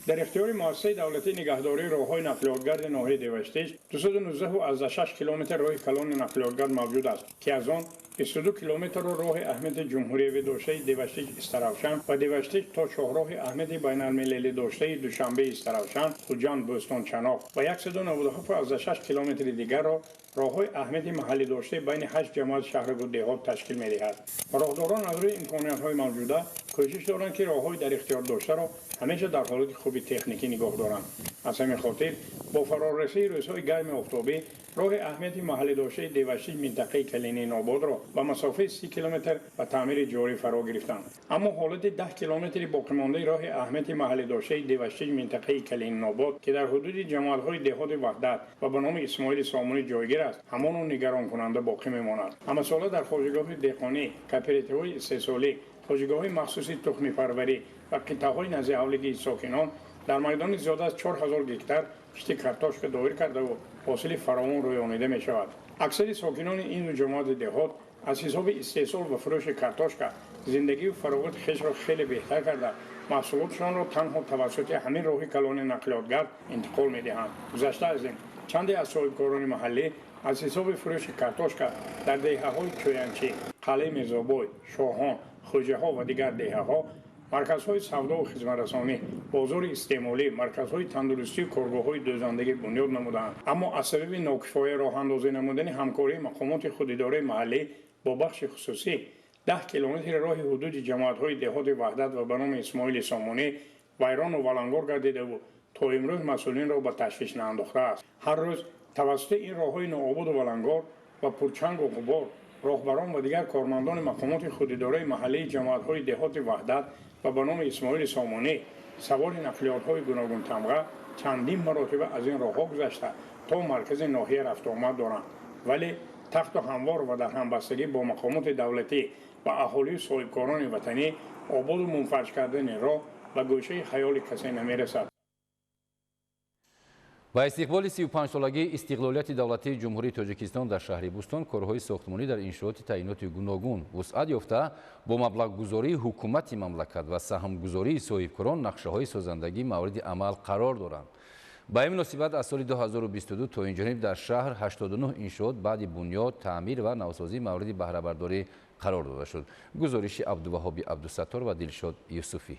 дар ихтиёри муассисаи давлатии нигаҳдории роҳҳои нақлиётгарди ноҳияи деваштич 219,6 километр роҳи калони нақлиётгард мавҷуд аст ки аз он 22 километрро роҳи аҳамияти ҷумҳуриявӣ доштаи деваштич истаравшан ва деваштич то чоҳроҳи аҳамияти байналмилалӣ доштаи душанбе истаравшан хуҷанд бӯстон чаноқ ва 197,6 километри дигарро роҳҳои аҳамияти маҳаллӣ доштаи байни 8 ҷамоати шаҳру деҳот ташкил медиҳад. роҳдорон аз рӯи имкониятҳои мавҷуда кӯшиш доранд ки роҳҳои дар ихтиёр доштаро ҳамеша дар ҳолати хуби техникӣ нигоҳ доранд. аз ҳамин хотир бо фарорасии рӯзҳои гарми офтобӣ роҳи аҳамияти маҳаллӣ доштаи деваштич минтақаи калини нободро ба масофаи 30 километр ба таъмири ҷорӣ фаро гирифтанд. аммо ҳолати 10 километри боқимондаи роҳи аҳамияти маҳаллӣ доштаи деваштич минтақаи калини нобод ки дар ҳудуди ҷамоатҳои деҳоти ваҳдат ва ба номи Исмоили Сомонӣ ҷойгир аст, ҳамоно нигаронкунанда боқӣ мемонад. ҳамасола дар хоҷагоҳи деҳқонӣ, кооперативҳои истеҳсолӣ, хоҷагоҳҳои махсуси тухмипарварӣ ва қитъаҳои назиҳавлигии сокинон дар майдони зиёда аз 4000 гектар кишти картошка доир кардаву ҳосили фаровон рӯёнида мешавад. аксари сокинони ин ду ҷамоати деҳот аз ҳисоби истеҳсол ва фурӯши картошка зиндагию фаровати хешро хеле беҳтар карда маҳсулотшонро танҳо тавассути ҳамин роҳи калони нақлиётгард интиқол медиҳанд. гузашта аз ин чанде аз соҳибкорони маҳаллӣ аз ҳисоби фурӯши картошка дар деҳаҳои чӯянчӣ, қалъаи мирзобой, шоҳон, хуҷаҳо ва дигар деҳаҳо марказҳои савдову хизматрасонӣ, бозори истеъмолӣ, марказҳои тандурустию коргоҳҳои дӯзандагӣ бунёд намуданд. аммо аз сабаби нокифоя роҳандозӣ намудани ҳамкории мақомоти худидории маҳаллӣ бо бахши хусусӣ 10 километри роҳи ҳудуди ҷамоатҳои деҳоти ваҳдат ва ба номи Исмоили Сомонӣ вайрону валангор гардидаву то имрӯз масъулинро ба ташвиш наандохтааст. ҳар рӯз тавассути ин роҳҳои нообуду валангор ва пурчангу ғубор роҳбарон ва дигар кормандони мақомоти худидории маҳаллии ҷамоатҳои деҳоти ваҳдат ва ба номи Исмоили Сомонӣ савори нақлиётҳои гуногун тамға чандин маротиба аз ин роҳҳо гузашта то маркази ноҳия рафтуомад доранд, вале тахту ҳамвор ва дар ҳамбастагӣ бо мақомоти давлатӣ ва аҳолии соҳибкорони ватанӣ ободу мунфарҷ кардани роҳ ба гӯшаи хаёли касе намерасад. با استقبال 35 سالگی استقلالیت دولتی جمهوری تاجیکستان در شهر بوستان کارهای ساختمانی در انشاءات تعیینات گوناگون وسعت یافته با مبلغ گذاری حکومت مملکت و سهم گذاری صاحبکاران نقشه های سازندگی مورد عمل قرار دارند. با این مناسبت از سال 2022 تا این جانب در شهر 89 انشاءات بعد بنیاد، تعمیر و نوسازی مورد بهره برداری قرار داده شد. گزارش عبدالوهاب عبدالستار و دلشاد یوسفی.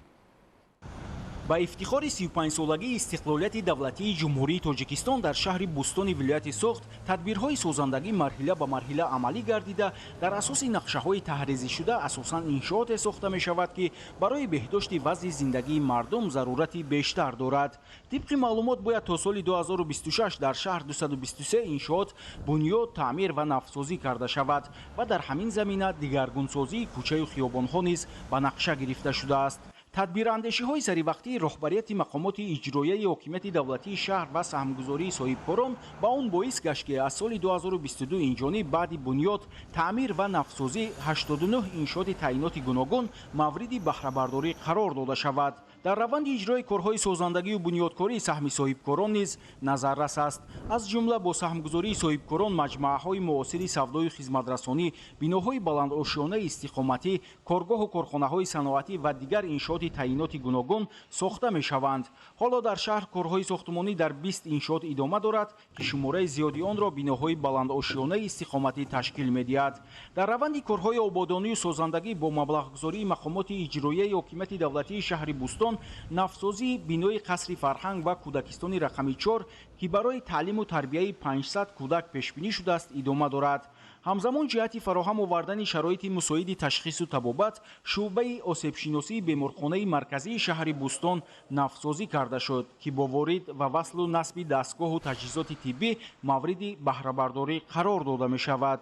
با افتخار 35 سالگی استقلالیت دولتی جمهوری تاجیکستان در شهر بوستان ولایت سوخت تدبیرهای سازندگی مرحله به مرحله عملی گردیده در اساس نقشه‌های تحریزی شده اساساً انشاءات ساخته می شود که برای بهداشت وضع زندگی مردم ضرورتی بیشتر دارد. طبق معلومات باید تا سال 2026 در شهر 223 انشاءات بنیاد، تعمیر و نوسازی کرده شود و در همین زمینه دیگرگونسازی کوچه و خیابان‌ها نیز به نقشه گرفته شده است. تدبیراندیشی‌های سری‌وقتی رهبریت مقامات اجرایی حاکمیت دولتی شهر و سهمگذاری صاحبکاران با اون باعث گشت که از سال 2022 اینجانب بعد بنیاد، تعمیر و نوسازی 89 انشاءات تعیینات گوناگون مورد بهره برداری قرار داده شود. дар раванди иҷрои корҳои созандагию бунёдкории саҳми соҳибкорон низ назаррас аст. аз ҷумла бо саҳмгузории соҳибкорон маҷмӯаҳои муосири савдою хизматрасонӣ, биноҳои баландошёнаи истиқоматӣ, коргоҳу корхонаҳои саноатӣ ва дигар иншооти таъиноти гуногун сохта мешаванд. ҳоло дар шаҳр корҳои сохтмонӣ дар 20 иншоот идома дорад ки шумораи зиёди онро биноҳои баландошёнаи истиқоматӣ ташкил медиҳад. дар раванди корҳои ободонию созандагӣ бо маблағгузории мақомоти иҷроияи ҳокимияти давлатии шаҳри Бустон, нафсозии бинои қасри фарҳанг ва кӯдакистони рақами 4 ки барои таълиму тарбияи 500 кӯдак пешбинӣ шудааст идома дорад. ҳамзамон ҷиҳати фароҳам овардани шароити мусоиди ташхису табобат, шуъбаи осебшиносии беморхонаи марказии шаҳри Бустон нафсозӣ карда шуд, ки бо ворид ва васлу насби дастгоҳу таҷҳизоти тиббӣ мавриди баҳрабардорӣ қарор дода мешавад.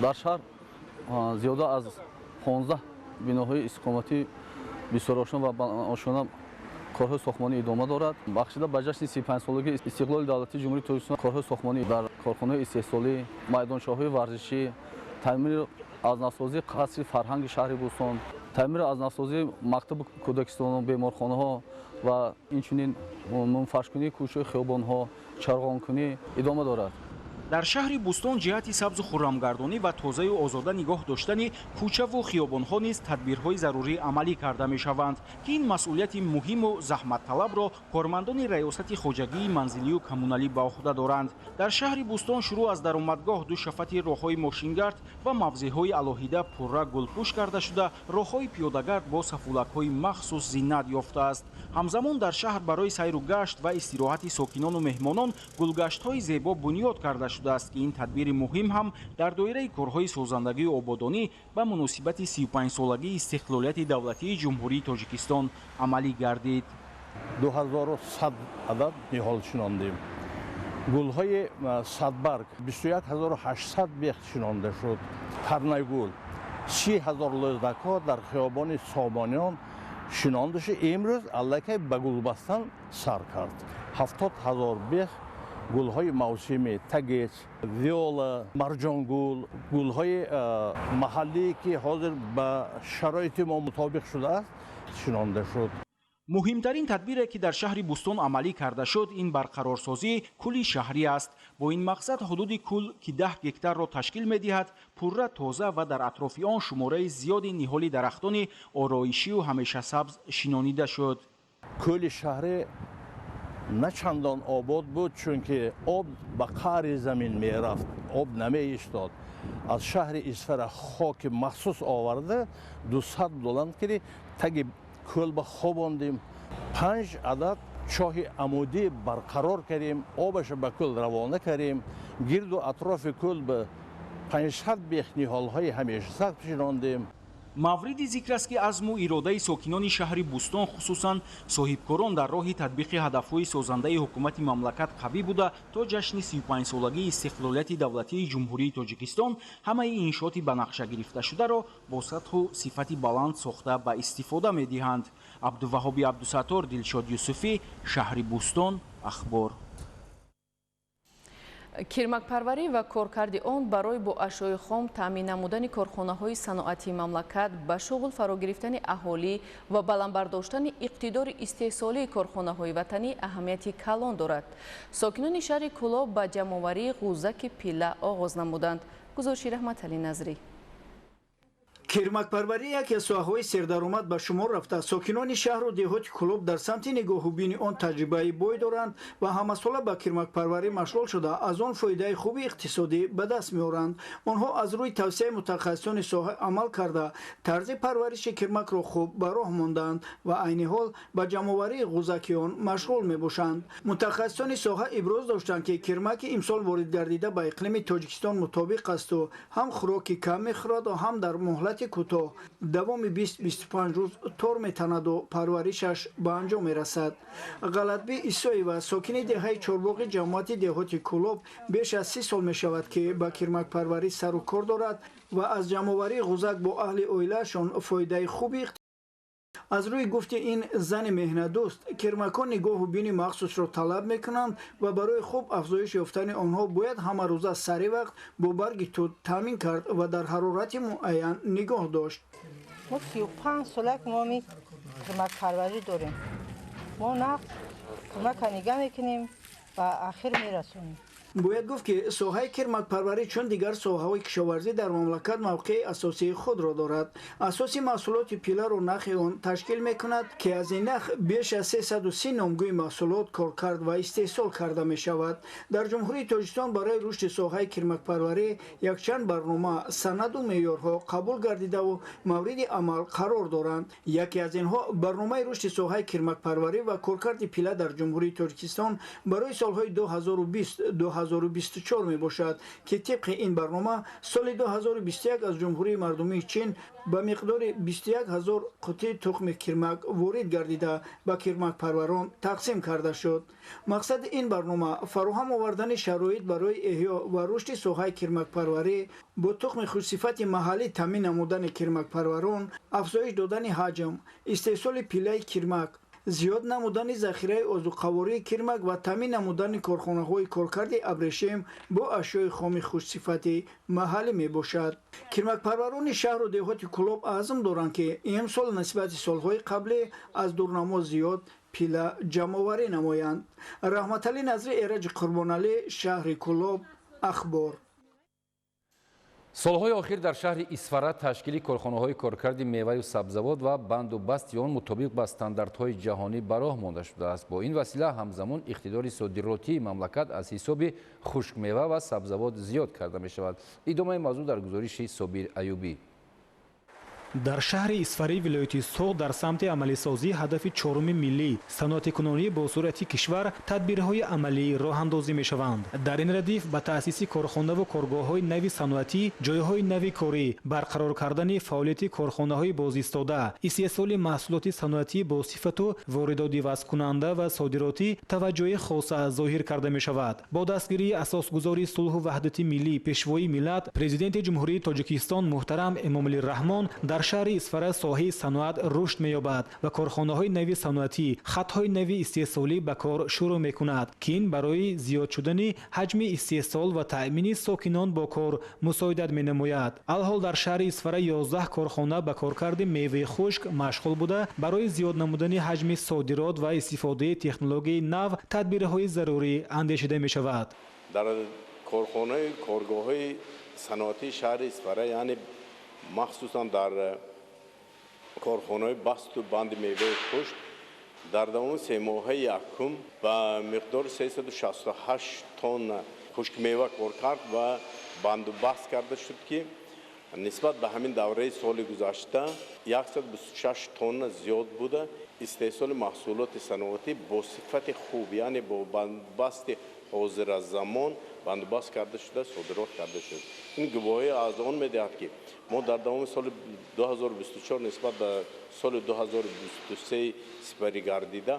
дар шаҳр зиёда аз 15 биноҳои истиқоматӣ бисёрошон ва ошона корҳои сохтмонӣ идома дорад. бахшида ба ҷашни 35-солагии истиқлоли давлатии ҷумҳурии Тоҷикистон корҳои сохтмонӣ дар корхонаҳои истеҳсолӣ, майдончаҳои варзишӣ, таъмири азнавсозии қасри фарҳанги шаҳри Бустон, таъмири азнавсозии мактаби кӯдакистону беморхонаҳо ва инчунин мунфашкунии кӯчаҳои хиёбонҳо, чарғонкунӣ идома дорад. дар шаҳри Бустон ҷиҳати сабзу хуррамгардонӣ ва тозаю озода нигоҳ доштани кӯчаву хиёбонҳо низ тадбирҳои зарурӣ амалӣ карда мешаванд, ки ин масъулияти муҳиму заҳматталабро кормандони раёсати хоҷагии манзилию коммуналӣ ба уҳда доранд. дар шаҳри Бустон шурӯъ аз даромадгоҳ ду шафати роҳҳои мошингард ва мавзеъҳои алоҳида пурра гулпӯш карда шуда, роҳҳои пиёдагард бо сафулакҳои махсус зиннат ёфтааст. ҳамзамон дар шаҳр барои сайру гашт ва истироҳати сокинону меҳмонон гулгаштҳои зебо бунёд карда шудааст, ки ин тадбири муҳим ҳам дар доираи корҳои созандагию ободонӣ ба муносибати 35-солагии истиқлолияти давлатии ҷумҳурии Тоҷикистон амалӣ гардид. 2100 адад ниҳол шинондем. гулҳои садбарг 21800 бехт шинонда шуд. тарнайгул 30000 лӯздакҳо дар хиёбони Собониён шинонда шуд. имрӯз аллакай ба гулбастан сар кард. 70000 бех гулҳои мавсимӣ, тагеч, виола, марҷонгул, гулҳои маҳаллие ки ҳозир ба шароити мо мутобиқ шудааст шинонда шуд. муҳимтарин тадбире ки дар шаҳри Бустон амалӣ карда шуд, ин барқарорсозии кӯли шаҳрӣ аст. бо ин мақсад ҳудуди кӯл ки 10 гектарро ташкил медиҳад, пурра тоза ва дар атрофи он шумораи зиёди ниҳоли дарахтони ороишию ҳамешасабз шинонида шуд. кӯли шаҳрӣ на чандон обод буд, чунки об ба қаъри замин мерафт, об намеистод. аз шаҳри Исфара хоки махсус оварда 200 буланд киди таги кӯл ба хобондем. 5 адад чоҳи амудӣ барқарор кардем, обаша ба кӯл равона кардем. гирду атрофи кӯл ба 500 бех ниҳолҳои ҳамешасабз шинондем. мавриди зикр аст ки азму иродаи сокинони шаҳри Бустон, хусусан соҳибкорон, дар роҳи татбиқи ҳадафҳои созандаи ҳукумати мамлакат қавӣ буда, то ҷашни 35-солагии истиқлолияти давлатии ҷумҳурии Тоҷикистон ҳамаи иншооти ба нақша гирифташударо бо сатҳу сифати баланд сохта ба истифода медиҳанд. абдуваҳоби абдусаттор, Дилшод Юсуфӣ, шаҳри Бустон, ахбор. кирмакпарварӣ ва коркарди он барои бо ашёи хом таъмин намудани корхонаҳои саноатии мамлакат ба шуғл фаро гирифтани аҳолӣ ва баландбардоштани иқтидори истеҳсолии корхонаҳои ватанӣ аҳамияти калон дорад. сокинони шаҳри Кӯлоб ба ҷамъоварии ғӯзаки пилла оғоз намуданд. гузориши Раҳматалӣ Назрӣ. кирмакпарварӣ яке аз соҳаҳои сердаромад ба шумор рафта, сокинони шаҳру деҳоти Кӯлоб дар самти нигоҳубини он таҷрибаи бой доранд ва ҳамасола ба кирмакпарварӣ машғул шуда аз он фоидаи хуби иқтисодӣ ба даст меоранд. онҳо аз рӯи тавсеяи мутахассисони соҳа амал карда тарзи парвариши кирмакро хуб ба роҳ монданд ва айни ҳол ба ҷамъоварии ғӯзаки он машғул мебошанд. мутахассисони соҳа иброз доштанд ки кирмаки имсол ворид гардида ба иқлими Тоҷикистон мутобиқ асту ҳам хӯроки кам мехӯрад ва ҳам дар муҳлати кӯтоҳ давоми 20-25 рӯз тор метанаду парваришаш ба анҷом мерасад. ғалатбӣ Исоева, сокини деҳаи Чорбоғи ҷамъияти деҳоти Кӯлоб, беш аз 30 сол мешавад ки ба кирмакпарварӣ сару кор дорад ва аз ҷамъоварии ғӯзак бо аҳли оилаашон фоидаи хуби аз рӯи гуфти ин зани меҳнатдӯст, кирмакон нигоҳу бини махсусро талаб мекунанд ва барои хуб афзоиш ёфтани онҳо бояд ҳамарӯза сари вақт бо барги туд таъмин кард ва дар ҳарорати муайян нигоҳ дошт. 35 солак моми خدمت پروری داریم. ما نقد کمک نگاه میکنیم و آخر میرسونیم. باید گفت که ساحه کرمک پروری چون دیگر ساحه‌های کشاورزی در مملکت موقع اساسی خود را دارد. اساسی محصولات پیله را نرخ آن تشکیل میکند که از این نرخ بیش از 330 نامگوی محصولات کارکرد و استحصال کرده می شود. در جمهوری تاجیکستان برای رشد ساحه کرمک پروری یک چند برنامه، سند و معیارها قبول گردیده و مورد عمل قرار دارند. یکی از اینها برنامه رشد ساحه کرمک پروری و کارکرد پیله در جمهوری تاجیکستان برای سالهای 2024 می باشد که طبق این برنامه سال 2021 از جمهوری مردمی چین به مقدار 21,000 قطعه تخم کرمک وارد گردیده به کرمک پروران تقسیم کرده شد. مقصد این برنامه فراهم آوردن شرایط برای احیا و رشد ساحه کرمک پروری با تخم خوشصفت محلی، تامین نمودن کرمک پروران، افزایش دادن حجم، استحصال پیله کرمک، زیاد نمودن ذخیره عضوقواری کرمک و تامین نمودن کارخانه‌های کارکرد ابریشم با اشیاء خام خوشصفت محلی می باشد. کرمک پروران شهر و دهات کلوب عزم دارند که امسال نسبت سالهای قبل از دورنما زیاد پیله جمع‌آوری نمایند. رحمت علی نظری، ایرج قربانعلی، شهر کلوب، اخبار. солҳои охир дар шаҳри исфара ташкили корхонаҳои коркарди меваю сабзавот ва бандубасти он мутобиқ ба стандартҳои ҷаҳонӣ ба роҳ монда шудааст. бо ин васила ҳамзамон иқтидори содиротии мамлакат аз ҳисоби хушкмева ва сабзавот зиёд карда мешавад. идомаи мавзӯъ дар гузориши Собир Аюбӣ. дар шаҳри исфари вилояти Соғ дар самти амалисозии ҳадафи чоруми миллӣ саноатикунонӣ бо суръати кишвар тадбирҳои амалӣ роҳандозӣ мешаванд. дар ин радиф ба таъсиси корхонаву коргоҳҳои нави саноатӣ, ҷойҳои нави корӣ, барқарор кардани фаъолияти корхонаҳои бозистода, истеҳсоли маҳсулоти саноатӣ бо сифату воридоти вазкунанда ва содиротӣ таваҷҷӯҳи хоса зоҳир карда мешавад. бо дастгирии асосгузори сулҳу ваҳдати миллӣ, пешвои миллат, президенти ҷумҳурии Тоҷикистон муҳтарам Эмомалӣ Раҳмон дар шаҳри исфара соҳаи саноат рушд меёбад ва корхонаҳои нави саноатӣ, хатҳои нави истеҳсолӣ ба кор шурӯъ мекунад ки ин барои зиёд шудани ҳаҷми истеҳсол ва таъмини сокинон бо кор мусоидат менамояд. алҳол дар шаҳри исфара 11 корхона ба коркарди меваи хушк машғул буда барои зиёд намудани ҳаҷми содирот ва истифодаи технологияи нав тадбирҳои зарурӣ андешида мешавад. дар корхонаи коргоҳҳои саноатии шаҳри исфара, яъне махсусан дар корхонаҳои басту банди меваи хушк дар давоми 3 моҳаи якум ба миқдори 368 тонна хушкмева кор кард ва банду баст карда шуд ки нисбат ба ҳамин давраи соли гузашта 126 тонна зиёд буда истеҳсоли маҳсулоти саноатӣ бо сифати хуб, яъне бо бандубасти ҳозиразамон бандубаст карда шуда содирот карда шуд. ин гувоҳӣ аз он медиҳад ки мо дар давоми соли 2024 нисбат ба соли 2023 сипарӣ гардида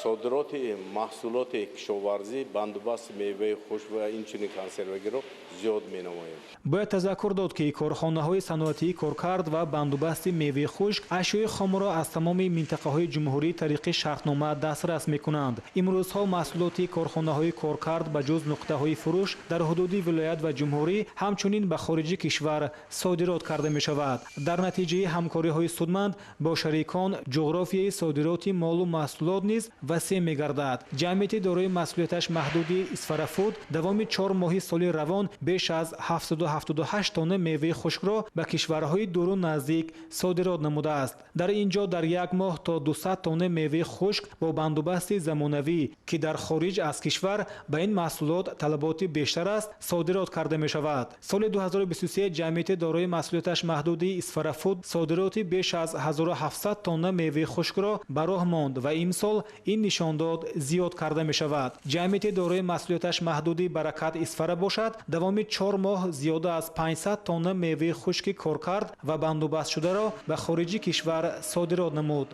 содироти маҳсулоти кишоварзӣ, бандубасти меваи хушк ва инчунин консервагиро зиёд менамояд. бояд тазаккур дод ки корхонаҳои саноатии коркард ва бандубасти меваи хушк ашёи хомро аз тамоми минтақаҳои ҷумҳурӣ тариқи шартнома дастрас мекунанд. имрӯзҳо маҳсулоти корхонаҳои коркард ба ҷуз нуқтаҳои фурӯш дар ҳудуди вилоят ва ҷумҳурӣ ҳамчунин ба хориҷи кишвар содирот карда мешавад. дар натиҷаи ҳамкориҳои судманд бо шарикон ҷуғрофияи содироти молу маҳсулот низ васеъ мегардад. ҷамъияти дорои масъулияташ маҳдуди Исфарафуд давоми 4 моҳи соли равон беш аз 778 тонна меваи хушкро ба кишварҳои дуру наздик содирот намудааст. дар ин ҷо дар як моҳ то 200 тонна меваи хушк бо бандубасти замонавӣ ки дар хориҷ аз кишвар ба ин маҳсулот талаботи бештар аст, содирот карда мешавад. соли 2023 ҷамъияти дорои масъулияташ маҳдуди Исфарафуд содироти беш аз 1700 тонна меваи хушкро ба роҳ монд ва имсол ин нишондод зиёд карда мешавад. ҷамъияти дорои масъулияташ маҳдуди Баракат Исфара бошад давоми 4 моҳ зиёда аз 500 тонна меваи хушки коркард ва бандубастшударо ба хориҷи кишвар содирот намуд.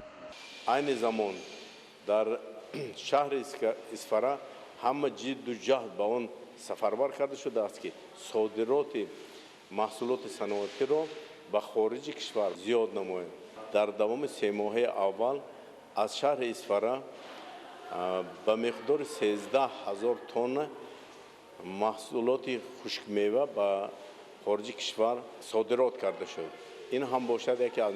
айни замон дар шаҳри Исфара ҳама ҷидду ҷаҳд ба он сафарбар карда шудааст ки содироти маҳсулоти саноатиро ба хориҷи кишвар зиёд намояд. дар давоми 3 моҳаи аввал аз шаҳри Исфара ба миқдори 13,000 тонна маҳсулоти хушкмева ба хориҷи кишвар содирот карда шуд. این هم باشد یکی از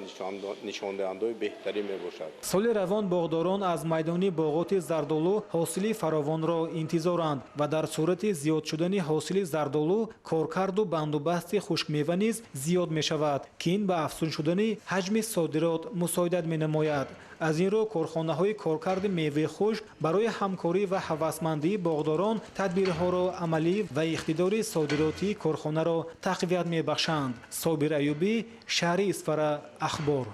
نشان دهنده بهتری می باشد. соли равон боғдорон аз майдони боғоти зардолу ҳосили фаровонро интизоранд ва дар сурати зиёд шудани ҳосили зардолу коркарду бандубасти хушкмева низ зиёд мешавад ки ин ба афзун шудани ҳаҷми содирот мусоидат менамояд. аз ин рӯ корхонаҳои коркарди меваи хушк барои ҳамкорӣ ва ҳавасмандии боғдорон тадбирҳоро амалӣ ва иқтидори содиротии корхонаро тақвият мебахшанд. собир аюбӣ, шаҳри Исфара, ахбор.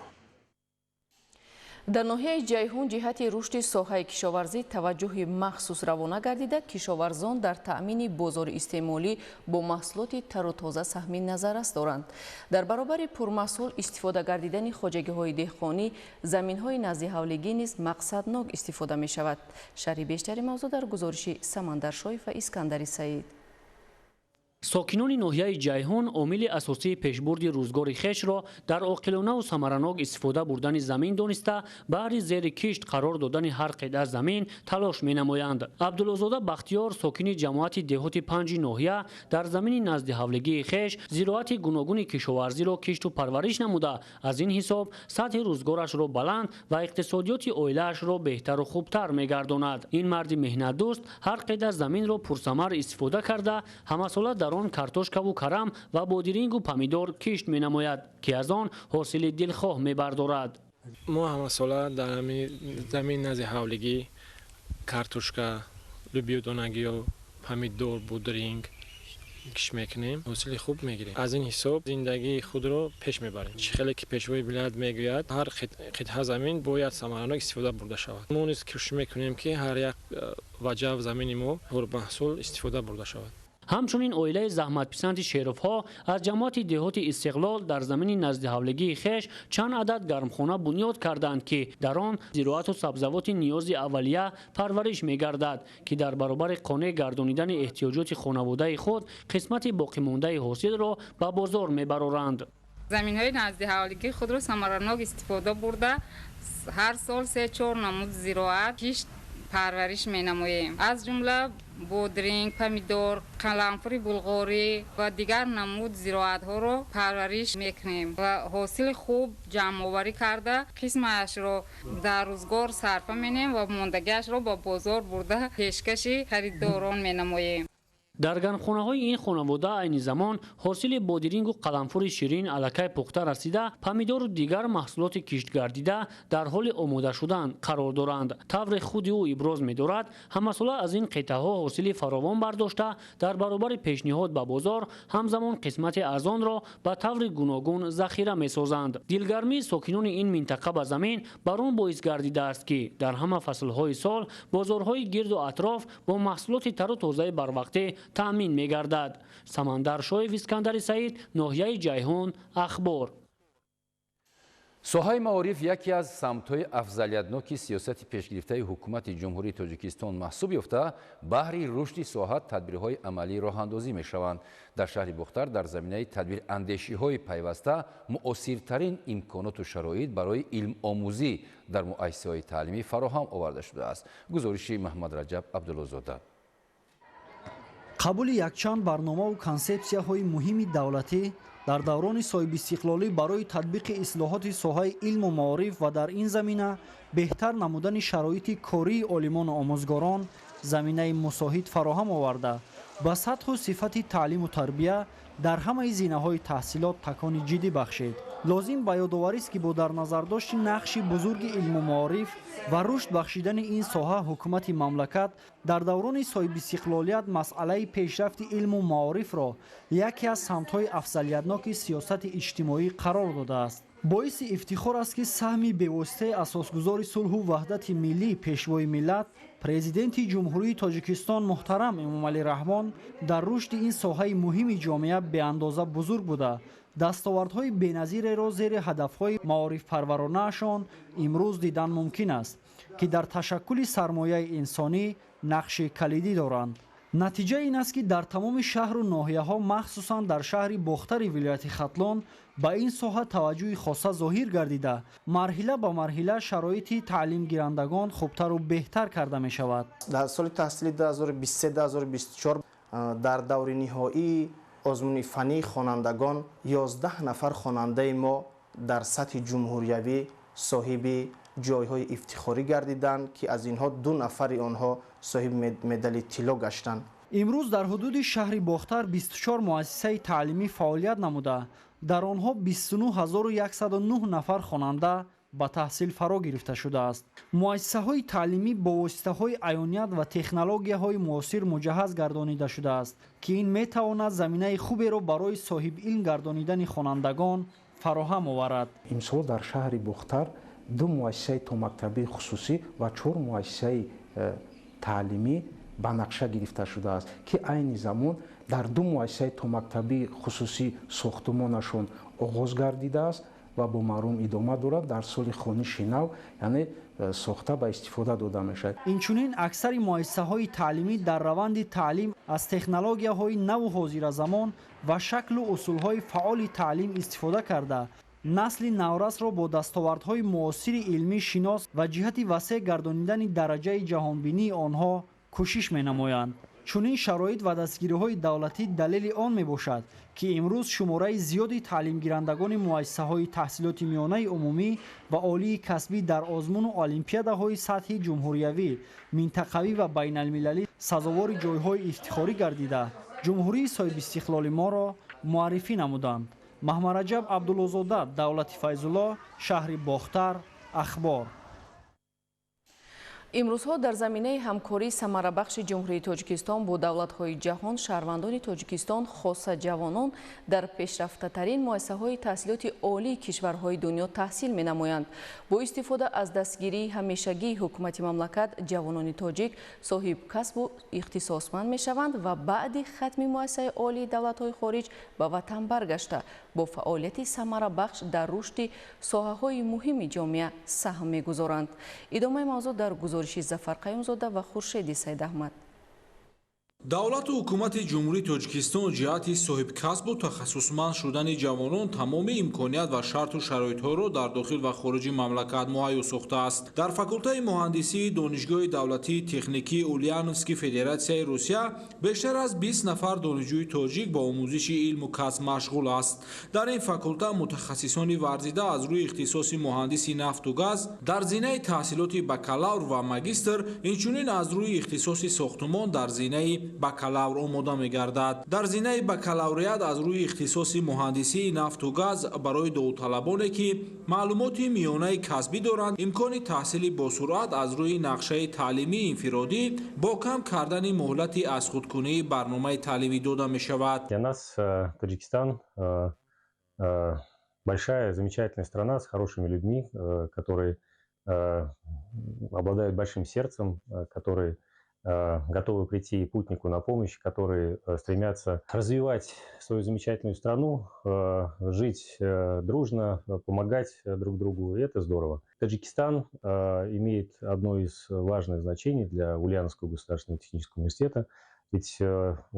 дар ноҳияи ҷайҳун ҷиҳати рушди соҳаи кишоварзӣ таваҷҷӯҳи махсус равона гардида кишоварзон дар таъмини бозори истеъмолӣ бо маҳсулоти тару тоза саҳми назаррас доранд. дар баробари пурмаҳсул истифода гардидани хоҷагиҳои деҳқонӣ заминҳои назди ҳавлигӣ низ мақсаднок истифода мешавад. шарҳи бештари мавзӯъ дар гузориши Самандар Шоев ва Искандари Саид. сокинони ноҳияи ҷайҳун омили асосии пешбурди рӯзгори хешро дар оқилонаву самаранок истифода бурдани замин дониста баҳри зери кишт қарор додани ҳар қитъа замин талош менамоянд. абдуллозода бахтиёр сокини ҷамоати деҳоти панҷи ноҳия дар замини назди ҳавлигии хеш зироати гуногуни кишоварзиро кишту парвариш намуда аз ин ҳисоб сатҳи рӯзгорашро баланд ва иқтисодиёти оилаашро беҳтару хубтар мегардонад. ин марди меҳнатдӯст ҳар қитъа заминро пурсамар истифода карда ҳамасола дар он картошкаву карам ва бодирингу помидор кишт менамояд ки аз он ҳосили дилхоҳ мебардорад. мо ҳамасола дар замин назди ҳавлигӣ картошка, лӯбиёдонагиё, помидор, бодиринг кишт мекунем, ҳосили хуб мегирем. аз ин ҳисоб зиндагии худро пеш мебарем. чӣ хеле ки пешвои вилоят мегӯяд ҳар қитъа замин бояд самаранок истифода бурда шавад. мо низ кӯшиш мекунем ки ҳар як ваҷҳ замини мо пурмаҳсул истифода бурда шавад. ҳамчунин оилаи заҳматписанди Шеровҳо аз ҷамоати деҳоти Истиқлол дар замини назди ҳавлигии хеш чанд адад гармхона бунёд карданд ки дар он зироату сабзавоти ниёзи аввалия парвариш мегардад ки дар баробари қонеъ гардонидани эҳтиёҷоти хонаводаи худ қисмати боқимондаи ҳосилро ба бозор мебароранд. заминҳои назди ҳавлигии худро самаранок истифода бурда ҳар сол 3-4 намуд зироат кишт парвариш менамоем. аз ҷумла бодиринг, помидор, қаламфури булғорӣ ва дигар намуд зироатҳоро парвариш мекунем ва ҳосили хуб ҷамъоварӣ карда қисмашро дар рӯзгор сарфа менем ва мондагиашро ба бозор бурда пешкаши харидорон менамоем. дар гармхонаҳои ин хонавода айни замон ҳосили бодирингу қаламфури ширин аллакай пухта расида помидору дигар маҳсулоти киштгардида дар ҳоли омода шудан қарор доранд. таври худи ӯ иброз медорад ҳамасола аз ин қитъаҳо ҳосили фаровон бардошта дар баробари пешниҳод ба бозор ҳамзамон қисмати арзонро ба таври гуногун захира месозанд. дилгармии сокинони ин минтақа ба замин бар он боис гардидааст ки дар ҳама фаслҳои сол бозорҳои гирду атроф бо маҳсулоти тару тозаи барвақтӣ таъмин мегардад. Самандар Шоев, Искандари Саид, ноҳияи ҷайҳун, ахбор. соҳаи маориф яке аз самтҳои афзалиятноки сиёсати пешгирифтаи ҳукумати ҷумҳурии Тоҷикистон маҳсуб ёфта, баҳри рушди соҳа тадбирҳои амалӣ роҳандозӣ мешаванд. дар шаҳри Бухтар дар заминаи тадбирандешиҳои пайваста муосиртарин имконоту шароит барои илмомӯзӣ дар муассисаҳои таълимӣ фароҳам оварда шудааст. гузориши Маҳмад Раҷаб Абдуллозода. қабули якчанд барномаву консепсияҳои муҳими давлатӣ дар даврони соҳибистиқлолӣ барои татбиқи ислоҳоти соҳаи илму маориф ва дар ин замина беҳтар намудани шароити кории олимону омӯзгорон заминаи мусоҳид фароҳам оварда ба сатҳу сифати таълиму тарбия дар ҳамаи зинаҳои таҳсилот такони ҷиддӣ бахшед. лозим ба ёдоварист ки бо дар назардошти нақши бузурги илму маориф ва рушд бахшидани ин соҳа ҳукумати мамлакат дар даврони соҳибистиқлолият масъалаи пешрафти илму маорифро яке аз самтҳои афзалиятноки сиёсати иҷтимоӣ қарор додааст. боиси ифтихор аст ки саҳми бевоситаи асосгузори сулҳу ваҳдати миллӣ пешвои миллат президенти ҷумҳурии Тоҷикистон муҳтарам Эмомалӣ Раҳмон дар рушди ин соҳаи муҳими ҷомеа беандоза бузург буда дастовардҳои беназиреро зери ҳадафҳои маорифпарваронаашон имрӯз дидан мумкин аст ки дар ташаккули сармояи инсонӣ нақши калидӣ доранд. натиҷа ин аст ки дар тамоми шаҳру ноҳияҳо махсусан дар шаҳри Бохтари вилояти Хатлон ба ин соҳа таваҷҷӯҳи хоса зоҳир гардида марҳила ба марҳила шароити таълимгирандагон хубтару беҳтар карда мешавад. дар соли таҳсилии 2023-2024 дар даври ниҳоӣ آزمون فنی خوانندگان 11 نفر خواننده ما در سطح جمهوریوی صاحب جایهای افتخاری گردیدند که از اینها 2 نفر آنها صاحب مدال طلا گشتند. امروز در حدود شهر باختر 24 مؤسسه تعلیمی فعالیت نموده در آنها 29109 نفر خواننده به تحصیل فرا گرفته شده است. مؤسسه های تعلیمی با واسطه های عیانیت و تکنولوژی های معاصر مجهز گردانیده شده است که این می تواند زمینه خوبی را برای صاحب علم گردانیدن خوانندگان فراهم آورد. امسال در شهر باختر 2 مؤسسه تا مکتبی خصوصی و 4 مؤسسه تعلیمی به نقشه گرفته شده است که عین زمان در 2 مؤسسه تا مکتبی خصوصی ساختمانشون آغاز گردیده است و با مرام ادامه دارد. در سال خانشی نو یعنی ساخته به استفاده داده میشه. اینچنین اکثر مؤسسه های تعلیمی در روند تعلیم از تکنولوژی های نو حاضر زمان و شکل و اصول های فعال تعلیم استفاده کرده نسل نورس را با دستاوردهای معاصر علمی شناس و جهت وسیع گردانیدن درجه جهانبینی آنها کوشش می نمایند. چنین شرایط و دستگیری‌های دولتی دلیل آن میباشد که امروز شماره زیادی تعلیم گیرندگان مؤسسه‌های تحصیلات میانه عمومی و عالی کسبی در آزمون و المپیادهای سطح جمهوریوی، منطقوی و بین المللی سزاوار جایهای افتخاری گردیده جمهوری صاحب استقلال ما را معرفی نمودند. محمد رجب عبدالله‌زاده، دولت فیض‌الله، شهر باختر، اخبار. имрӯзҳо дар заминаи ҳамкории самарабахши ҷумҳурии тоҷикистон бо давлатҳои ҷаҳон шаҳрвандони тоҷикистон хоса ҷавонон дар пешрафтатарин муассисаҳои таҳсилоти олии кишварҳои дунё таҳсил менамоянд. бо истифода аз дастгирии ҳамешагии ҳукумати мамлакат ҷавонони тоҷик соҳибкасбу ихтисосманд мешаванд ва баъди хатми муассисаи олии давлатҳои хориҷ ба ватан баргашта бо фаъолияти самарабахш дар рушди соҳаҳои муҳими ҷомеа саҳм мегузоранд. идомаи мавзӯъ дар гузориши Зафар Қаюмзода ва Хуршеди Сайдаҳмад. давлату ҳукумати ҷумҳурии тоҷикистон ҷиҳати соҳибкасбу тахассусманд шудани ҷавонон тамоми имконият ва шарту шароитҳоро дар дохил ва хориҷи мамлакат муҳайё сохтааст. дар факултаи муҳандисии донишгоҳи давлатии техникии Ульяновски Федератсияи Русия бештар аз 20 нафар донишҷӯи тоҷик ба омӯзиши илму касб машғул аст. дар ин факулта мутахассисони варзида аз рӯи ихтисоси муҳандиси нафту газ дар зинаи таҳсилоти бакалавр ва магистр, инчунин аз рӯи ихтисоси сохтумон дар зинаи бакалавр омода мегардад. дар зинаи бакалавриат аз рӯи ихтисоси муҳандисии нафту газ барои довталабоне ки маълумоти миёнаи касбӣ доранд имкони таҳсили босуръат аз рӯи нақшаи таълимии инфиродӣ бо кам кардани муҳлати аз худкунии барномаи таълимӣ дода мешавад. Для нас Таджикистан большая, замечательная страна с хорошими людьми, которые обладают большим сердцем, которые готовы прийти путнику на помощь, которые стремятся развивать свою замечательную страну, жить дружно, помогать друг другу, и это здорово. Таджикистан имеет одно из важных значений для Ульяновского государственного технического университета, ведь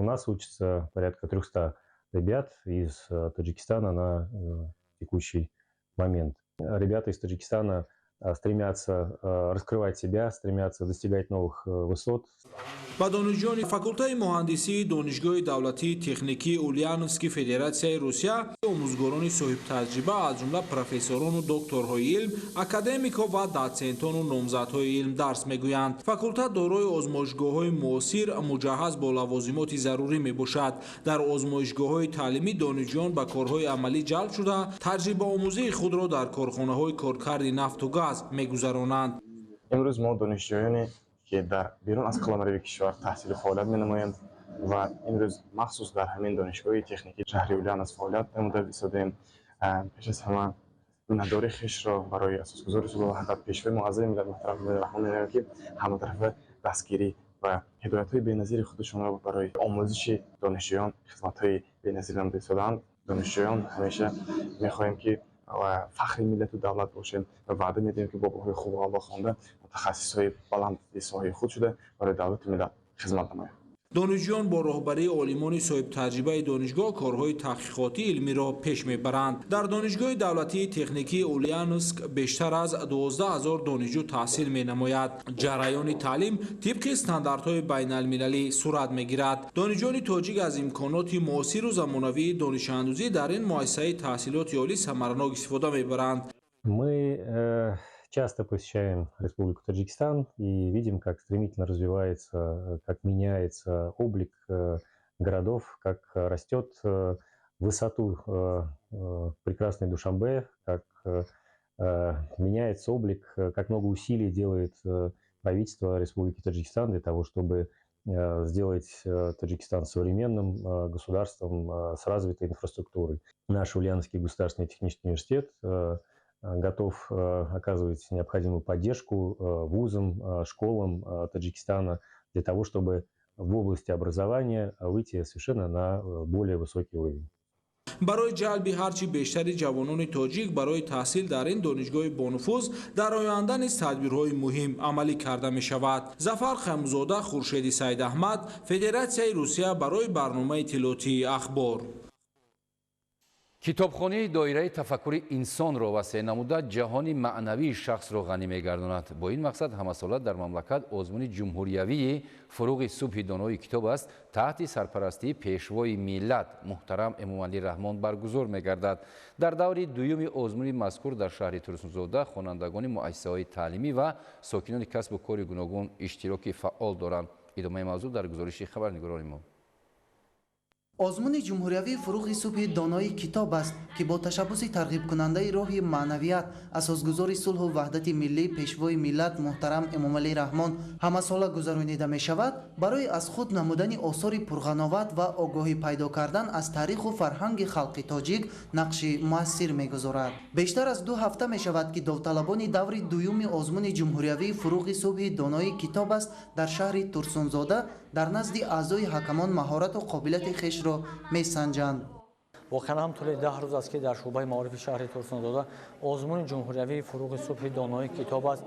у нас учатся порядка 300 ребят из Таджикистана на текущий момент. Ребята из Таджикистана стремятся раскрывать себя, стремятся достигать новых высот. ба донишҷӯёни факултаи муҳандисии донишгоҳи давлатии техникии Ульяновски Федератсияи Русия омӯзгорони соҳибтаҷриба аз ҷумла профессорону докторҳои илм, академикҳо ва доцентону номзадҳои илм дарс мегӯянд. факулта дорои озмоишгоҳҳои муосир муҷаҳҳаз бо лавозимоти зарурӣ мебошад. дар озмоишгоҳҳои таълимӣ донишҷӯён ба корҳои амалӣ ҷалб шуда таҷрибаомӯзии худро дар корхонаҳои коркарди нафту газ мегузаронанд. имрӯз мо донишҷӯёне که در بیرون از قلمرو کشور تحصیل فعالیت می‌نمایند و امروز مخصوص در همین دانشگاه تکنیکی شهر اولیان فعالیت نموده ایستادیم. پیش از همه مدار خویش را برای اساسگذار اصول وحدت پیشوای معظم ملت محترم رحمان می‌نمایم که همطرفه دستگیری و هدایت‌های بی‌نظیر خودشون را برای آموزش دانشجویان خدمت‌های بی‌نظیر نموده ایستادند. دانشجویان همیشه می‌خواهیم که و فخر ملت و دولت باشیم و وعده میدیم که با باهای خوب و خوانده متخصصای بلند ساحه خود شده برای دولت و ملت خدمت نماییم. دانشجویان با راهبری عالمان صاحب تجربه دانشگاه کارهای تحقیقاتی علمی را پیش میبرند. در دانشگاه دولتی تکنیکی اولیانسک بیشتر از 12,000 دانشجو تحصیل مینماید. جریان تعلیم طبق استانداردهای بین المللی صورت میگیرد. دانشجویان تاجیک از امکانات معاصر و زمانوی دانش اندوزی در این مؤسسه تحصیلات عالی ثمرناک استفاده میبرند. Мы часто посещаем Республику Таджикистан и видим, как стремительно развивается, как меняется облик городов, как растет высоту прекрасной Душанбе, как меняется облик, как много усилий делает правительство Республики Таджикистан для того, чтобы сделать Таджикистан современным государством с развитой инфраструктурой. Наш Ульяновский государственный технический университет готов оказывать необходимую поддержку вузам, школам Таджикистана для того, чтобы в области образования выйти совершенно на более высокий уровень. برای جلب هرچی بیشتری جوانان تاجیک برای تحصیل در این دانشگاه بانفوذ در آینده نیز تدبیرهای مهم عملی کرده می شود. ظفر خیمزاده، خورشید سید احمد، فدراسیای روسیه برای برنامه اطلاعاتی اخبار. کتابخانه دایره تفکر انسان را وسیع نموده جهانی معنوی شخص را غنی می‌گرداند. با این مقصد همه ساله در مملکت آزمون جمهوریوی فروغ صبح دانای کتاب است تحت سرپرستی پیشوای ملت محترم امامعلی رحمان برگزار می‌گردد. در دور دوم آزمون مذکور در شهر ترسونزاده خوانندگان مؤسسه‌های تعلیمی و ساکنان کسب و کار گوناگون اشتراک فعال دارند. ادامه موضوع در گزارش خبرنگاران ما. آزمون جمهوریوی فروغ صبح دانای کتاب است که با تشبث ترغیب کننده راه معنویت اساسگذار صلح و وحدت ملی پیشوای ملت محترم امامعلی رحمان همه ساله گذرانیده می شود برای از خود نمودن آثار پرغناوت و آگاهی پیدا کردن از تاریخ و فرهنگ خلق تاجیک نقش مؤثر می گذارد. بیشتر از 2 هفته می شود که داوطلبان دور دوم آزمون جمهوریوی فروغ صبح دانای کتاب است در شهر ترسونزاده در نزد اعضای حکمان مهارت و قابلیت خویش را می‌سنجند. واقعا هم طول 10 روز است که در شعبه معارف شهر ترسونزاده آزمون جمهوریوی فروغ صبح دانای کتاب است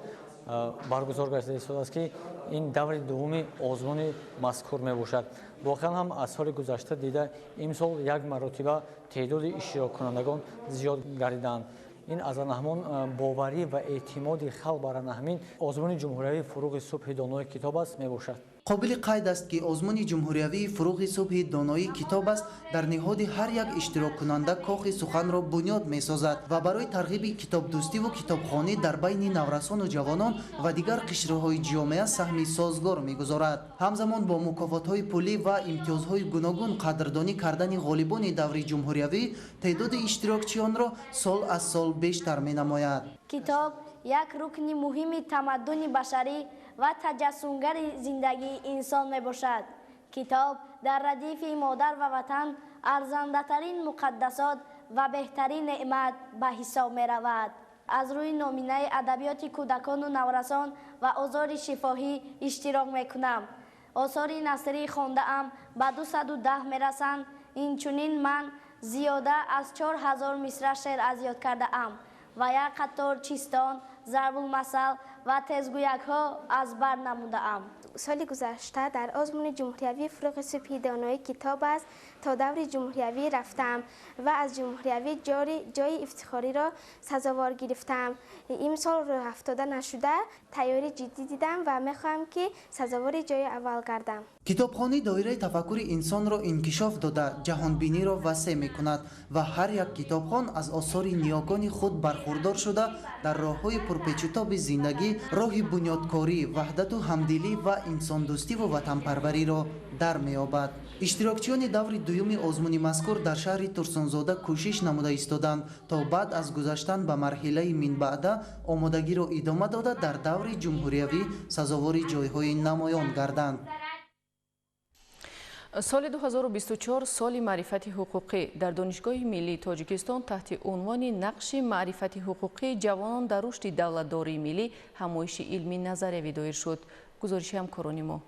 برگزار گردیده شده است که این دور دوم آزمون مذکور میباشد. واقعا هم از سال گذشته دیده امسال یک مرتبه تعداد اشتراک کنندگان زیاد گردیدند. این از آن باوری و اعتماد خلق بر آن آزمون جمهوریوی فروغ صبح دانای کتاب است میباشد. قابل قید است که آزمون جمهوریوی فروغ صبح دانایی کتاب است در نهاد هر یک اشتراک کننده کاخ سخن را بنیاد می سازد و برای ترغیب کتاب دوستی و کتابخوانی در بین نورسان و جوانان و دیگر قشرهای جامعه سهمی سازگار می گذارد. همزمان با مکافات‌های پولی و امتیازهای گوناگون قدردانی کردن غالبان دوره جمهوریوی تعداد اشتراکچیان را سال از سال بیشتر می نماید. کتاب یک رکن مهم تمدن بشری و تجسمگر زندگی انسان می باشد. کتاب در ردیف مادر و وطن ارزنده‌ترین مقدسات و بهترین نعمت به حساب می رود. از روی نمونه ادبیات کودکان و نورسان و آثار شفاهی اشتراک می کنم. آثار نثری خوانده ام به 210 می رسند. اینچنین من زیاده از 4000 مصرع شعر از یاد کرده ام و یک قطار چیستان، ضرب المثل و تزگویک ها از بر نموده ام. سال گذشته در آزمون جمهوریوی فروغ صبح دانای کتاب است تا دور جمهوریوی رفتم و از جمهوریوی جای افتخاری را سزاوار گرفتم. این سال راه افتاده نشده تیاری جدی دیدم و میخواهم که سزاوار جای اول گردم. کتابخانه دایره تفکر انسان را انکشاف داده جهانبینی را وسیع میکند و هر یک کتابخوان از آثار نیاکان خود برخوردار شده در راههای پرپیچ‌وتاب زندگی راه بنیادکاری، وحدت و همدلی و انسان دوستی و وطن پروری را در می‌یابد. اشتراکچیان دور دوم آزمون مذکور در شهر ترسونزاده کوشش نموده ایستادند تا بعد از گذشتن به مرحله من بعد آمادگی را ادامه داده در دور جمهوریوی سزاوار جایهای نمایان گردند. سال 2024 سال معرفت حقوقی در دانشگاه ملی تاجیکستان تحت عنوان نقش معرفت حقوقی جوانان در رشد دولتداری ملی همایش علمی نظریوی دایر شد. گزارش همکاران ما.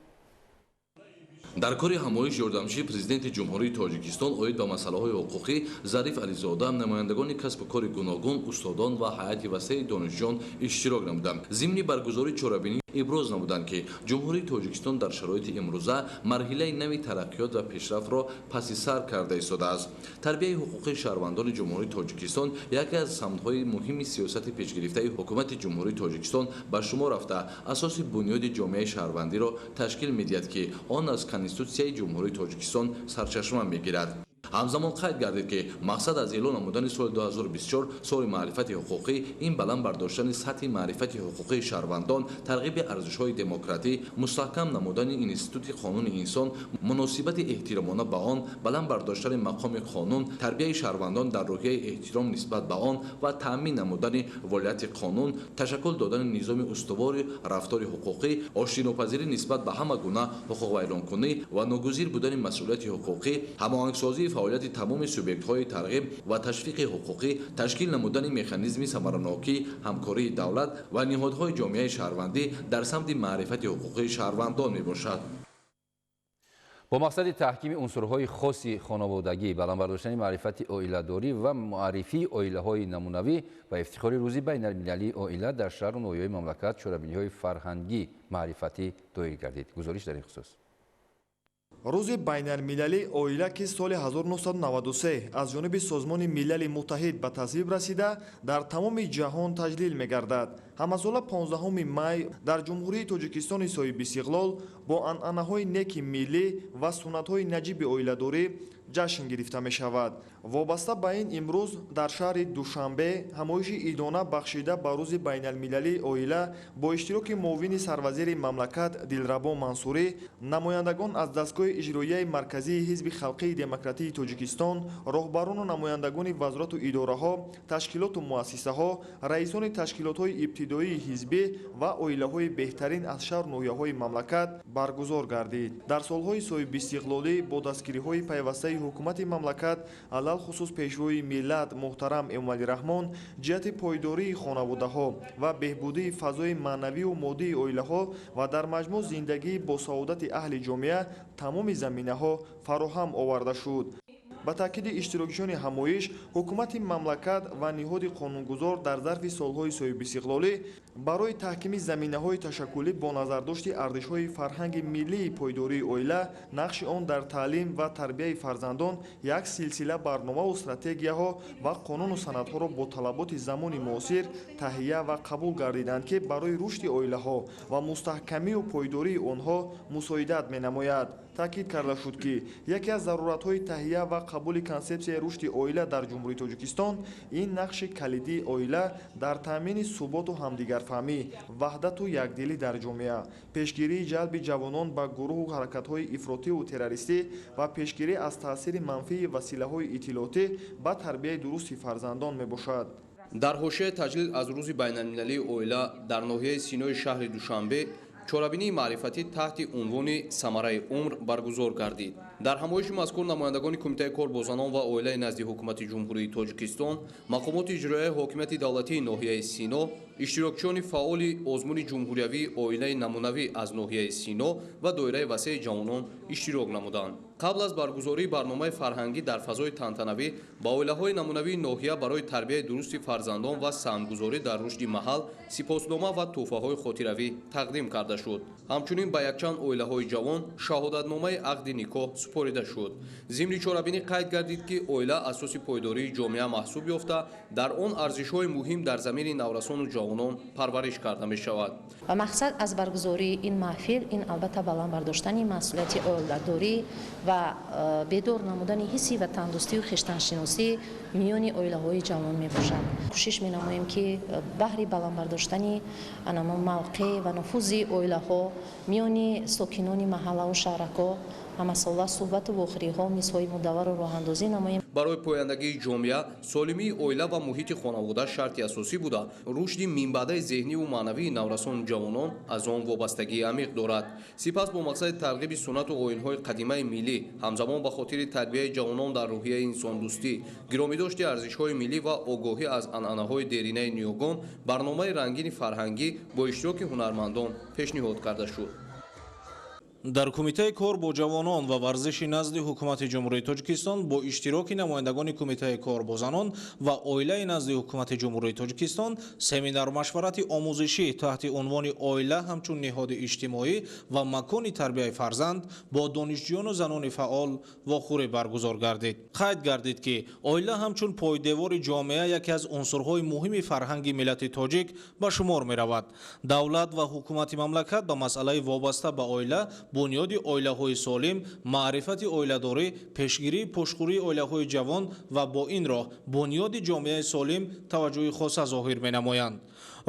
در کار همایش یاردمچی پرزیدنت جمهوری تاجیکستان اوید به مسائل حقوقی ظریف علیزاده نمایندگان کسب و کار گوناگون، استادان و هیئت وسیع دانشجویان اشتراک نمودند. ضمن برگزاری چهاربینی иброз намуданд ки ҷумҳурии тоҷикистон дар шароити имрӯза марҳилаи нави тараққиёт ва пешрафтро паси сар карда истодааст. Тарбияи ҳуқуқи шаҳрвандони ҷумҳурии тоҷикистон яке аз самтҳои муҳими сиёсати пешгирифтаи ҳукумати ҷумҳурии тоҷикистон ба шумор рафта, асоси бунёди ҷомеаи шаҳрвандиро ташкил медиҳад ки он аз Конститутсияи ҷумҳурии тоҷикистон сарчашма мегирад. ҳамзамон қайд гардид ки мақсад аз эълон намудани соли 2024 соли маърифати ҳуқуқӣ ин баланд бардоштани сатҳи маърифати ҳуқуқии шаҳрвандон, тарғиби арзишҳои демократӣ, мустаҳкам намудани институти қонуни инсон, муносибати эҳтиромона ба он, баланд бардоштани мақоми қонун, тарбияи шаҳрвандон дар рӯҳияи эҳтиром нисбат ба он ва таъмин намудани волияти қонун, ташаккул додани низоми устувори рафтори ҳуқуқӣ, оштинопазирӣ нисбат ба ҳама гуна ҳуқуқвайронкунӣ ва ногузир будани масъулияти ҳуқуқӣ, ҳамоҳангсозии фаъолияти тамоми субъектҳои тарғиб ва ташвиқи ҳуқуқӣ, ташкил намудани механизми самаранокии ҳамкории давлат ва ниҳодҳои ҷомеаи шаҳрвандӣ дар самти маърифати ҳуқуқии шаҳрвандон мебошад. бо мақсади таҳкими унсурҳои хоси хонаводагӣ, баландбардоштани маърифати оиладорӣ ва муаррифии оилаҳои намунавӣ ва ифтихори рӯзи байналмилалии оила дар шаҳру ноҳияҳои мамлакат чорабиниҳои фарҳангӣ маърифатӣ доир гардид. гузориш дар ин хусус. рӯзи байналмилалии оила ки соли 1993 аз ҷониби Созмони Милали Муттаҳид ба тасвиб расида, дар тамоми ҷаҳон таҷлил мегардад. ҳамасола 15 май дар ҷумҳурии Тоҷикистони соҳиби истиқлол бо анъанаҳои неки миллӣ ва суннатҳои наҷиби оиладорӣ ҷашн гирифта мешавад. вобаста ба ин имрӯз дар шаҳри Душанбе ҳамоиши идона бахшида ба рӯзи байналмилалии оила бо иштироки муовини сарвазири мамлакат Дилрабо Мансурӣ, намояндагон аз дастгоҳи иҷроияи марказии Ҳизби Халқии Демократии Тоҷикистон, роҳбарону намояндагони вазорату идораҳо, ташкилоту муассисаҳо, раисони ташкилотҳои ибтидоии ҳизбӣ ва оилаҳои беҳтарин аз шаҳру ноҳияҳои мамлакат баргузор гардид. дар солҳои соҳиби истиқлолӣ бо дастгириҳои пайвастаи ҳукумати мамлакат, алал хусус пешвои миллат муҳтарам Эмомалираҳмон, ҷиҳати пойдории хонаводаҳо ва беҳбудии фазои маънавию моддии оилаҳо ва дар маҷмӯъ зиндагии бо саодати аҳли ҷомеа тамоми заминаҳо фароҳам оварда шуд. ба таъкиди иштирокчиёни ҳамоиш, ҳукумати мамлакат ва ниҳоди қонунгузор дар зарфи солҳои соҳиби истиқлолӣ барои таҳкими заминаҳои ташаккулӣ бо назардошти арзишҳои фарҳанги миллии пойдории оила, нақши он дар таълим ва тарбияи фарзандон як силсила барномаву стратегияҳо ва қонуну санадҳоро бо талаботи замони муосир таҳия ва қабул гардиданд, ки барои рушди оилаҳо ва мустаҳкамию пойдории онҳо мусоидат менамояд. таъкид карда шуд, ки яке аз заруратҳои таҳия ва қабули консепсияи рушди оила дар ҷумҳурии Тоҷикистон ин нақши калидии оила дар таъмини суботу ҳамдигарфаҳмӣ, ваҳдату якдилӣ дар ҷомеа, пешгирии ҷалби ҷавонон ба гурӯҳу ҳаракатҳои ифротиву террористӣ ва пешгирӣ аз таъсири манфии василаҳои иттилоотӣ ба тарбияи дурусти фарзандон мебошад. дар ҳошияи таҷлил аз рӯзи байналмилалии оила дар ноҳияи Синои шаҳри Душанбе чорабинии маърифатӣ таҳти унвони «Самараи умр» баргузор гардид. дар ҳамоиши мазкур намояндагони Кумитаи кор бо занон ва оилаи назди ҳукумати ҷумҳурии Тоҷикистон, мақомоти иҷроияи ҳокимияти давлатии ноҳияи Сино, иштирокчиёни фаъоли озмуни ҷумҳуриявии оилаи намунавӣ аз ноҳияи Сино ва доираи васеъи ҷавонон иштирок намуданд. қабл аз баргузории барномаи фарҳангӣ дар фазои тантанавӣ ба оилаҳои намунавии ноҳия барои тарбияи дурусти фарзандон ва саҳмгузорӣ дар рушди маҳал сипоснома ва тӯҳфаҳои хотиравӣ тақдим карда шуд. ҳамчунин ба якчанд оилаҳои ҷавон шаҳодатномаи ақди никоҳ супорида шуд. зимни чорабинӣ қайд гардид, ки оила асоси пойдории ҷомеа маҳсуб ёфта, дар он арзишҳои муҳим дар замири наврасону ҷавонон парвариш карда мешавад. ва мақсад аз баргузории ин маҳфил ин албатта баланд бардоштани масъулияти оиладорӣ ва бедор намудани ҳисси ватандӯстию хиштаншиносӣ миёни оилаҳои ҷавон мебошад. кӯшиш менамоем, ки баҳри баланд бардоштани мавқеъ ва нуфузи оилаҳо миёни сокинони маҳаллаву шаҳрако ҳамасола суҳбату вохӯриҳо мисҳои мудавварро роҳандозӣ намоем. барои пояндагии ҷомеа солимии оила ва муҳити хонавода шарти асосӣ буда, рушди минбаъдаи зеҳниву маънавии наврасони ҷавонон аз он вобастагии амиқ дорад. сипас бо мақсади тарғиби суннату оинҳои қадимаи миллӣ, ҳамзамон ба хотири тарбияи ҷавонон дар рӯҳияи инсондӯстӣ, гиромидошти арзишҳои миллӣ ва огоҳӣ аз анъанаҳои деринаи ниёгон, барномаи рангини фарҳангӣ бо иштироки ҳунармандон пешниҳод карда шуд. дар кумитаи кор бо ҷавонон ва варзиши назди ҳукумати ҷумҳурии тоҷикистон бо иштироки намояндагони кумитаи кор бо занон ва оилаи назди ҳукумати ҷумҳурии тоҷикистон семинар машварати омӯзишӣ таҳти унвони оила ҳамчун ниҳоди иҷтимоӣ ва макони тарбияи фарзанд бо донишҷӯёну занони фаъол вохӯрӣ баргузор гардид. қайд гардид ки оила ҳамчун пойдевори ҷомеа яке аз унсурҳои муҳими фарҳанги миллати тоҷик ба шумор меравад. давлат ва ҳукумати мамлакат ба масъалаи вобаста ба оила, бунёди оилаҳои солим, маърифати оиладорӣ, пешгирии пошхӯрии оилаҳои ҷавон ва бо ин роҳ бунёди ҷомеаи солим таваҷҷӯҳи хоса зоҳир менамоянд.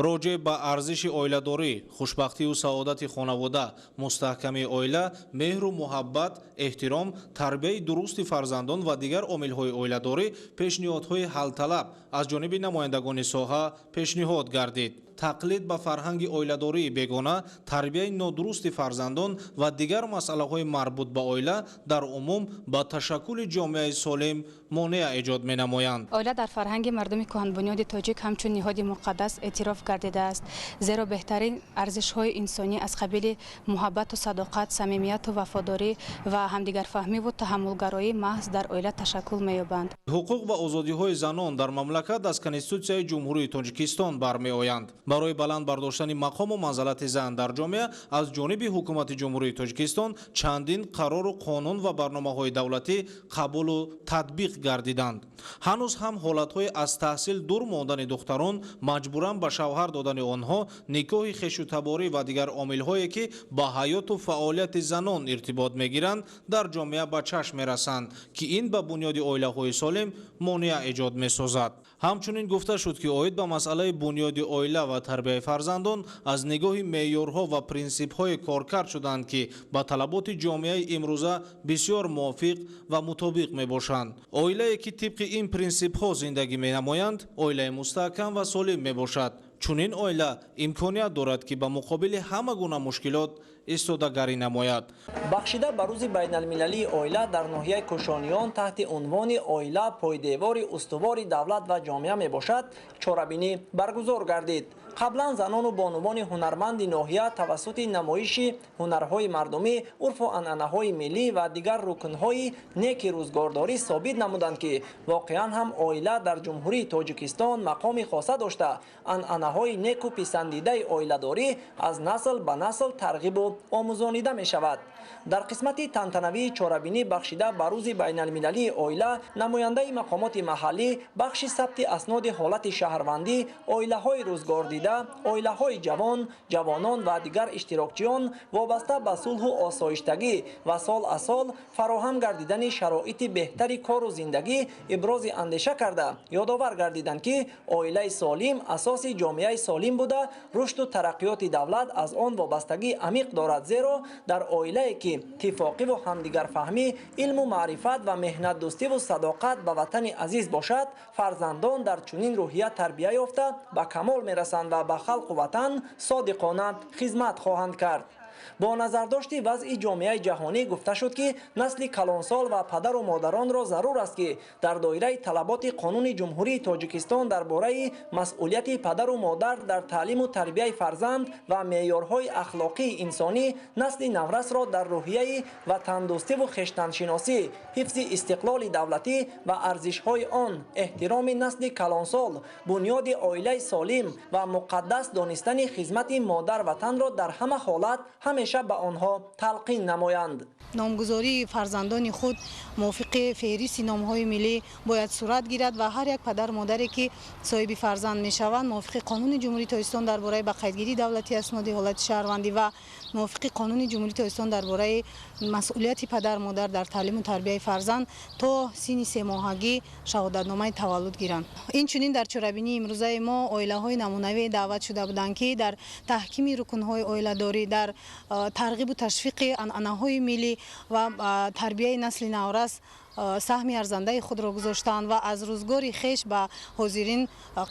роҷеъ ба арзиши оиладорӣ, хушбахтию саодати хонавода, мустаҳкамии оила, меҳру муҳаббат, эҳтиром, тарбияи дурусти фарзандон ва дигар омилҳои оиладорӣ пешниҳодҳои ҳалталаб аз ҷониби намояндагони соҳа пешниҳод гардид. тақлид ба фарҳанги оиладории бегона, тарбияи нодурусти фарзандон ва дигар масъалаҳои марбут ба оила дар умум ба ташаккули ҷомеаи солим монеа эҷод менамоянд. оила дар фарҳанги мардуми кӯҳанбунёди тоҷик ҳамчун ниҳоди муқаддас эътироф гардидааст, зеро беҳтарин арзишҳои инсонӣ аз қабили муҳаббату садоқат, самимияту вафодорӣ ва ҳамдигарфаҳмиву таҳаммулгароӣ маҳз дар оила ташаккул меёбанд. ҳуқуқ ва озодиҳои занон дар мамлакат аз Конститутсияи ҷумҳурии тоҷикистон бармеоянд. барои баланд бардоштани мақому манзалати зан дар ҷомеа аз ҷониби ҳукумати ҷумҳурии тоҷикистон чандин қарору қонун ва барномаҳои давлатӣ қабулу татбиқ гардиданд. ҳанӯз ҳам ҳолатҳои аз таҳсил дур мондани духтарон, маҷбуран ба шавҳар додани онҳо, никоҳи хешутаборӣ ва дигар омилҳое ки ба ҳаёту фаъолияти занон иртибот мегиранд дар ҷомеа ба чашм мерасанд ки ин ба бунёди оилаҳои солим монеа эҷод месозад. ҳамчунин гуфта шуд ки оид ба масъалаи бунёди оила ва тарбияи фарзандон аз нигоҳи меъёрҳо ва принсипҳое коркард шуданд ки ба талаботи ҷомеаи имрӯза бисёр мувофиқ ва мутобиқ мебошанд. оилае ки тибқи ин принсипҳо зиндагӣ менамоянд, оилаи мустаҳкам ва солим мебошад. чунин оила имконият дорад ки ба муқобили ҳама гуна мушкилот истодагарӣ намояд. бахшида ба рӯзи байналмилалии оила дар ноҳияи кушониён таҳти унвони оила пойдевори устувори давлат ва ҷомеа мебошад, чорабинӣ баргузор гардид. қаблан занону бонувони ҳунарманди ноҳия тавассути намоиши ҳунарҳои мардумӣ, урфу анъанаҳои миллӣ ва дигар рукнҳои неки рӯзгордорӣ собит намуданд ки воқеан ҳам оила дар ҷумҳурии тоҷикистон мақоми хоса дошта, анъанаҳои неку писандидаи оиладорӣ аз насл ба насл тарғибу омӯзонида мешавад. дар қисмати тантанавии чорабинӣ бахшида ба рӯзи байналмилалии оила, намояндаи мақомоти маҳаллӣ бахши сабти асноди ҳолати шаҳрвандӣ, оилаҳои рӯзгордида, оилаҳои ҷавон, ҷавонон ва дигар иштирокчиён вобаста ба сулҳу осоиштагӣ ва сол аз сол фароҳам гардидани шароити беҳтари кору зиндагӣ ибрози андеша карда, ёдовар гардиданд ки оилаи солим асоси ҷомеаи солим буда, рушду тараққиёти давлат аз он вобастагӣ амиқ дорад, зеро дар оилае ки тифоқиву ҳамдигарфаҳмӣ, илму маърифат ва меҳнатдӯстиву садоқат ба ватани азиз бошад, фарзандон дар чунин рӯҳия тарбия ёфта ба камол мерасанд ва ба халқу ватан содиқона хизмат хоҳанд кард. бо назардошти вазъи ҷомеаи ҷаҳонӣ гуфта шуд ки насли калонсол ва падару модаронро зарур аст ки дар доираи талаботи қонуни ҷумҳурии тоҷикистон дар бораи масъулияти падару модар дар таълиму тарбияи фарзанд ва меъёрҳои ахлоқии инсонӣ насли наврасро дар рӯҳияи ватандӯстиву хештаншиносӣ, ҳифзи истиқлоли давлатӣ ва арзишҳои он, эҳтироми насли калонсол, бунёди оилаи солим ва муқаддас донистани хизмати модар ватанро дар ҳама ҳолат ҳамеша ба онҳо талқин намоянд. номгузории фарзандони худ мувофиқи феҳристи номҳои миллӣ бояд сурат гирад ва ҳар як падар модаре ки соҳиби фарзанд мешаванд мувофиқи қонуни ҷумҳурии тоҷикистон дар бораи ба қайдгирии давлати асноди ҳолати шаҳрвандӣ ва мувофиқи қонуни ҷумҳурии тоҷикистон дар бораи масъулияти падар модар дар таълиму тарбияи фарзанд то синни 3 моҳагӣ шаҳодатномаи таваллуд гиранд. инчунин дар чорабинии имрӯзаи мо оилаҳои намунавӣ даъват шуда буданд ки дар таҳкими рукнҳои оиладорӣ, дар тарғибу ташвиқи анъанаҳои миллӣ ва тарбияи насли наврас سهم ارزنده خود را گذاشتند و از روزگار خیش به حاضرین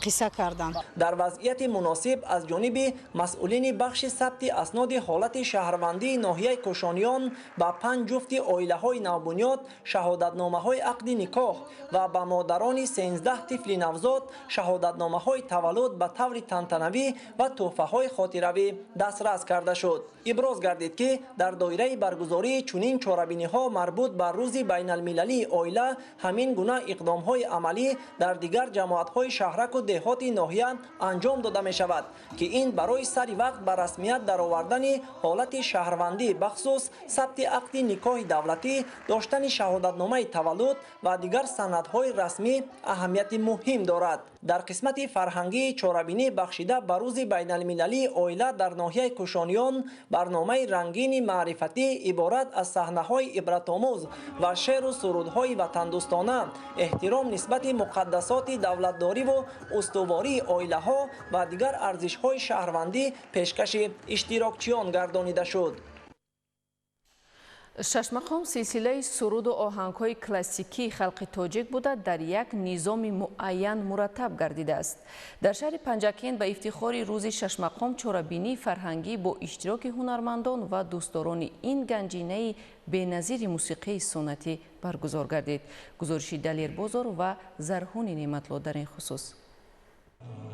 قصه کردند. در وضعیت مناسب از جانب مسئولین بخش ثبت اسناد حالت شهروندی ناحیه کوشانیان با 5 جفت عائله‌های نوبنیاد شهادتنامه‌های عقد نکاح و به مادران 13 طفل نوزاد شهادتنامه‌های تولد به طور تنتنوی و تحفه‌های خاطروی دسترس کرده شد. ابراز گردید که در دایره برگزاری چنین چاره‌بینی‌ها مربوط به روز بین المللی عائله همین گونه اقدام‌های عملی در دیگر جماعت‌های شهرک و دهات ناحیه انجام داده می‌شود که این برای سری وقت به رسمیت درآوردن حالت شهروندی بخصوص ثبت عقد نکاح دولتی، داشتن شهادتنامه تولد و دیگر سندهای رسمی اهمیت مهم دارد. در قسمت فرهنگی چاره‌بینی بخشیده به روز بین المللی عائله در ناحیه کوشانیان برنامه رنگین معرفتی عبارت از صحنه‌های عبرت‌آموز و شعر و سرودهای وطن‌دوستانه، احترام نسبت مقدسات دولتداری و استواری عائله‌ها و دیگر ارزش‌های شهروندی پیشکش اشتراکچیان گردانیده شد. ششمقام سلسله سرود و آهنگ‌های کلاسیکی خلق تاجیک بوده در یک نظام معین مرتب گردیده است. در شهر پنجکین به افتخار روز ششمقام چاره‌بینی فرهنگی با اشتراک هنرمندان و دوستداران این گنجینه بی‌نظیر موسیقی سنتی برگزار گردید. گزارش دلیر بازار و زرهون نعمت‌الله در این خصوص.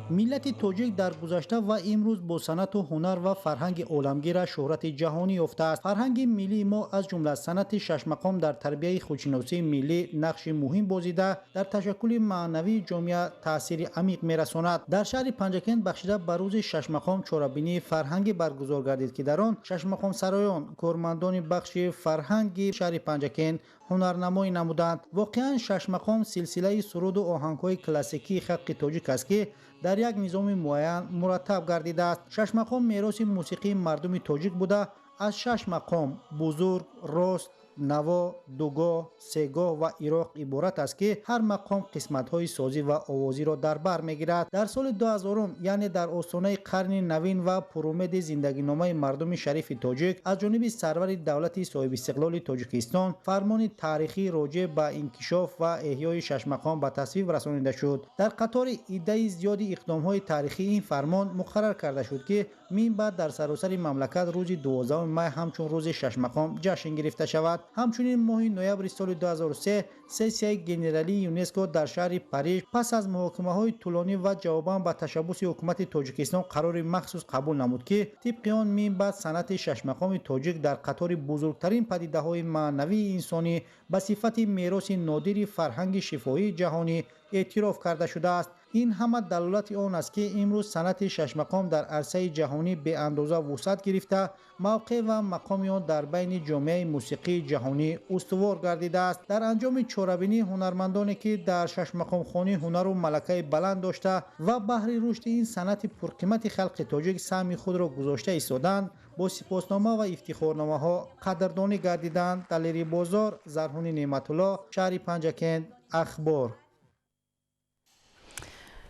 ملت تاجیک در گذشته و امروز با صنعت و هنر و فرهنگ عالمگیر شهرت جهانی یافته است. فرهنگ ملی ما از جمله صنعت ششمقام در تربیت خودشناسی ملی نقش مهم بازیده در تشکل معنوی جامعه تاثیر عمیق می‌رساند. در شهر پنجکین بخشیده به روز ششمقام چاره‌بینی فرهنگی برگزار گردید که در آن ششمقام سرایان کارمندان بخش فرهنگی شهر پنجکین هنرنمایی نمودند. واقعا ششمقام سلسله سرود و آهنگ‌های کلاسیکی خلق تاجیک است که در یک نظام معین مرتب گردیده است. ششمقام میراث موسیقی مردم تاجیک بوده. از 6 مقام بزرگ، راست، نوا، دوگاه، سهگاه و عراق عبارت است که هر مقام قسمت‌های سازی و آوازی را در بر می‌گیرد. در سال 2000 یعنی در آستانه قرن نوین و پرومد زندگینامه مردم شریف تاجیک از جانب سرور دولت صاحب استقلال تاجیکستان فرمان تاریخی راجع به انکشاف و احیای شش مقام به تصویب رسانیده شد. در قطار عده زیادی اقدام‌های تاریخی این فرمان مقرر کرده شد که من بعد در سراسر مملکت روز 12 می همچون روز شش مقام جشن گرفته شود. همچنین ماه نوامبر سال 2003 سسیه گنرالی یونسکو در شهر پاریس پس از محاکمه‌های طولانی و جواباً به تشبث حکومت تاجیکستان قرار مخصوص قبول نمود که طبق آن من بعد صنعت شش مقام تاجیک در قطار بزرگترین پدیده‌های معنوی انسانی به صفت میراث نادر فرهنگ شفاهی جهانی اعتراف کرده شده است. این همه دلالت آن است که امروز صنعت شش مقام در عرصه جهانی به اندازه وسعت گرفته، موقع و مقام آن در بین جامعه موسیقی جهانی استوار گردیده است. در انجام چاره‌بینی هنرمندانی که در شش مقام خوانی هنر و ملکه بلند داشته و بهر رشد این صنعت پرقیمت خلق تاجیک سهم خود را گذاشته ایستادند، با سپاسنامه و افتخارنامه ها قدردانی گردیدند. دلیری بازار، زرهون نعمت‌الله، شهر پنجکین، اخبار.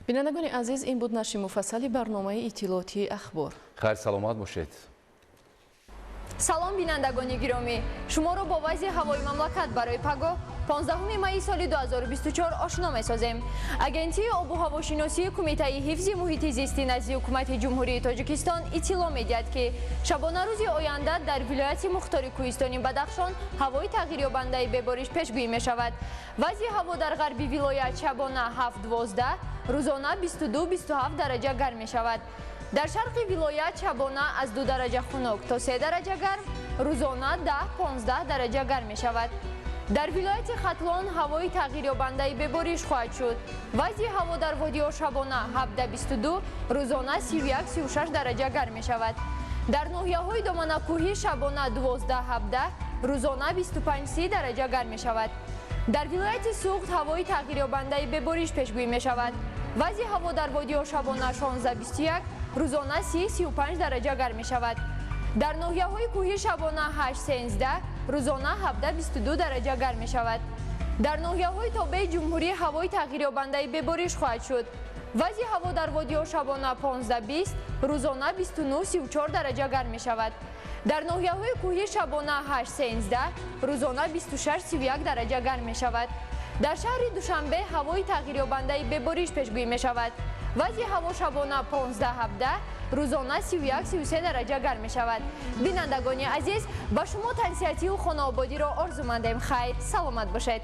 بینندگان عزیز، این بود نشر مفصل برنامه اطلاعاتی اخبار. خیر سلامت باشید. سلام بینندگان گرامی، شما را با وضع هوای مملکت برای پگاه 15 می سال 2024 آشنا می‌سازیم. اگنتی آب و هواشناسی کمیته حفظ محیط زیستی نزد حکومت جمهوری تاجیکستان اطلاع می‌دهد که شبانه روز آینده در ولایت مختار کوهستانی بدخشان هوای تغییر یابنده به بارش پیش‌گویی می‌شود. وضع هوا در غربی ولایت شبانه 7-12، روزانه 22-27 درجه گرم می‌شود. در شرق ولایت شبانه از 2 درجه خنک تا 3 درجه گرم، روزانه 10-15 درجه گرم می شود. در ولایت ختلان هوای تغییر یابنده به بارش خواهد شد. وضع هوا در وادی شبانه 17-22، روزانه 31-36 درجه گرم می شود. در ناحیه‌های دامنه کوهی شبانه 12-17، روزانه 25-30 درجه گرم می شود. در ولایت سوخت هوای تغییر یابنده به بارش پیش‌گویی می شود. وضع هوا در وادی شبانه 16-21، روزانه 30-35 درجه گرم می شود. در ناحیه‌های کوهی شبانه 8-13، روزانه 17-22 درجه گرم می شود. در ناحیه‌های تابع جمهوری هوای تغییر یابنده به بارش خواهد شد. вазъи ҳаво дар водиҳо шабона 15-20, рӯзона 29-34 дараҷа гарм мешавад. дар ноҳияҳои кӯҳӣ шабона 8-13, рӯзона 26-31 дараҷа гарм мешавад. дар шаҳри душанбе ҳавои тағйирёбандаи бебориш пешгӯӣ мешавад. вазъи ҳаво шабона 15-17, рӯзона 31-33 дараҷа гарм мешавад. бинандагони азиз, ба шумо тансиҳатию хонаободиро орзу мандем. Хайр, саломат бошед.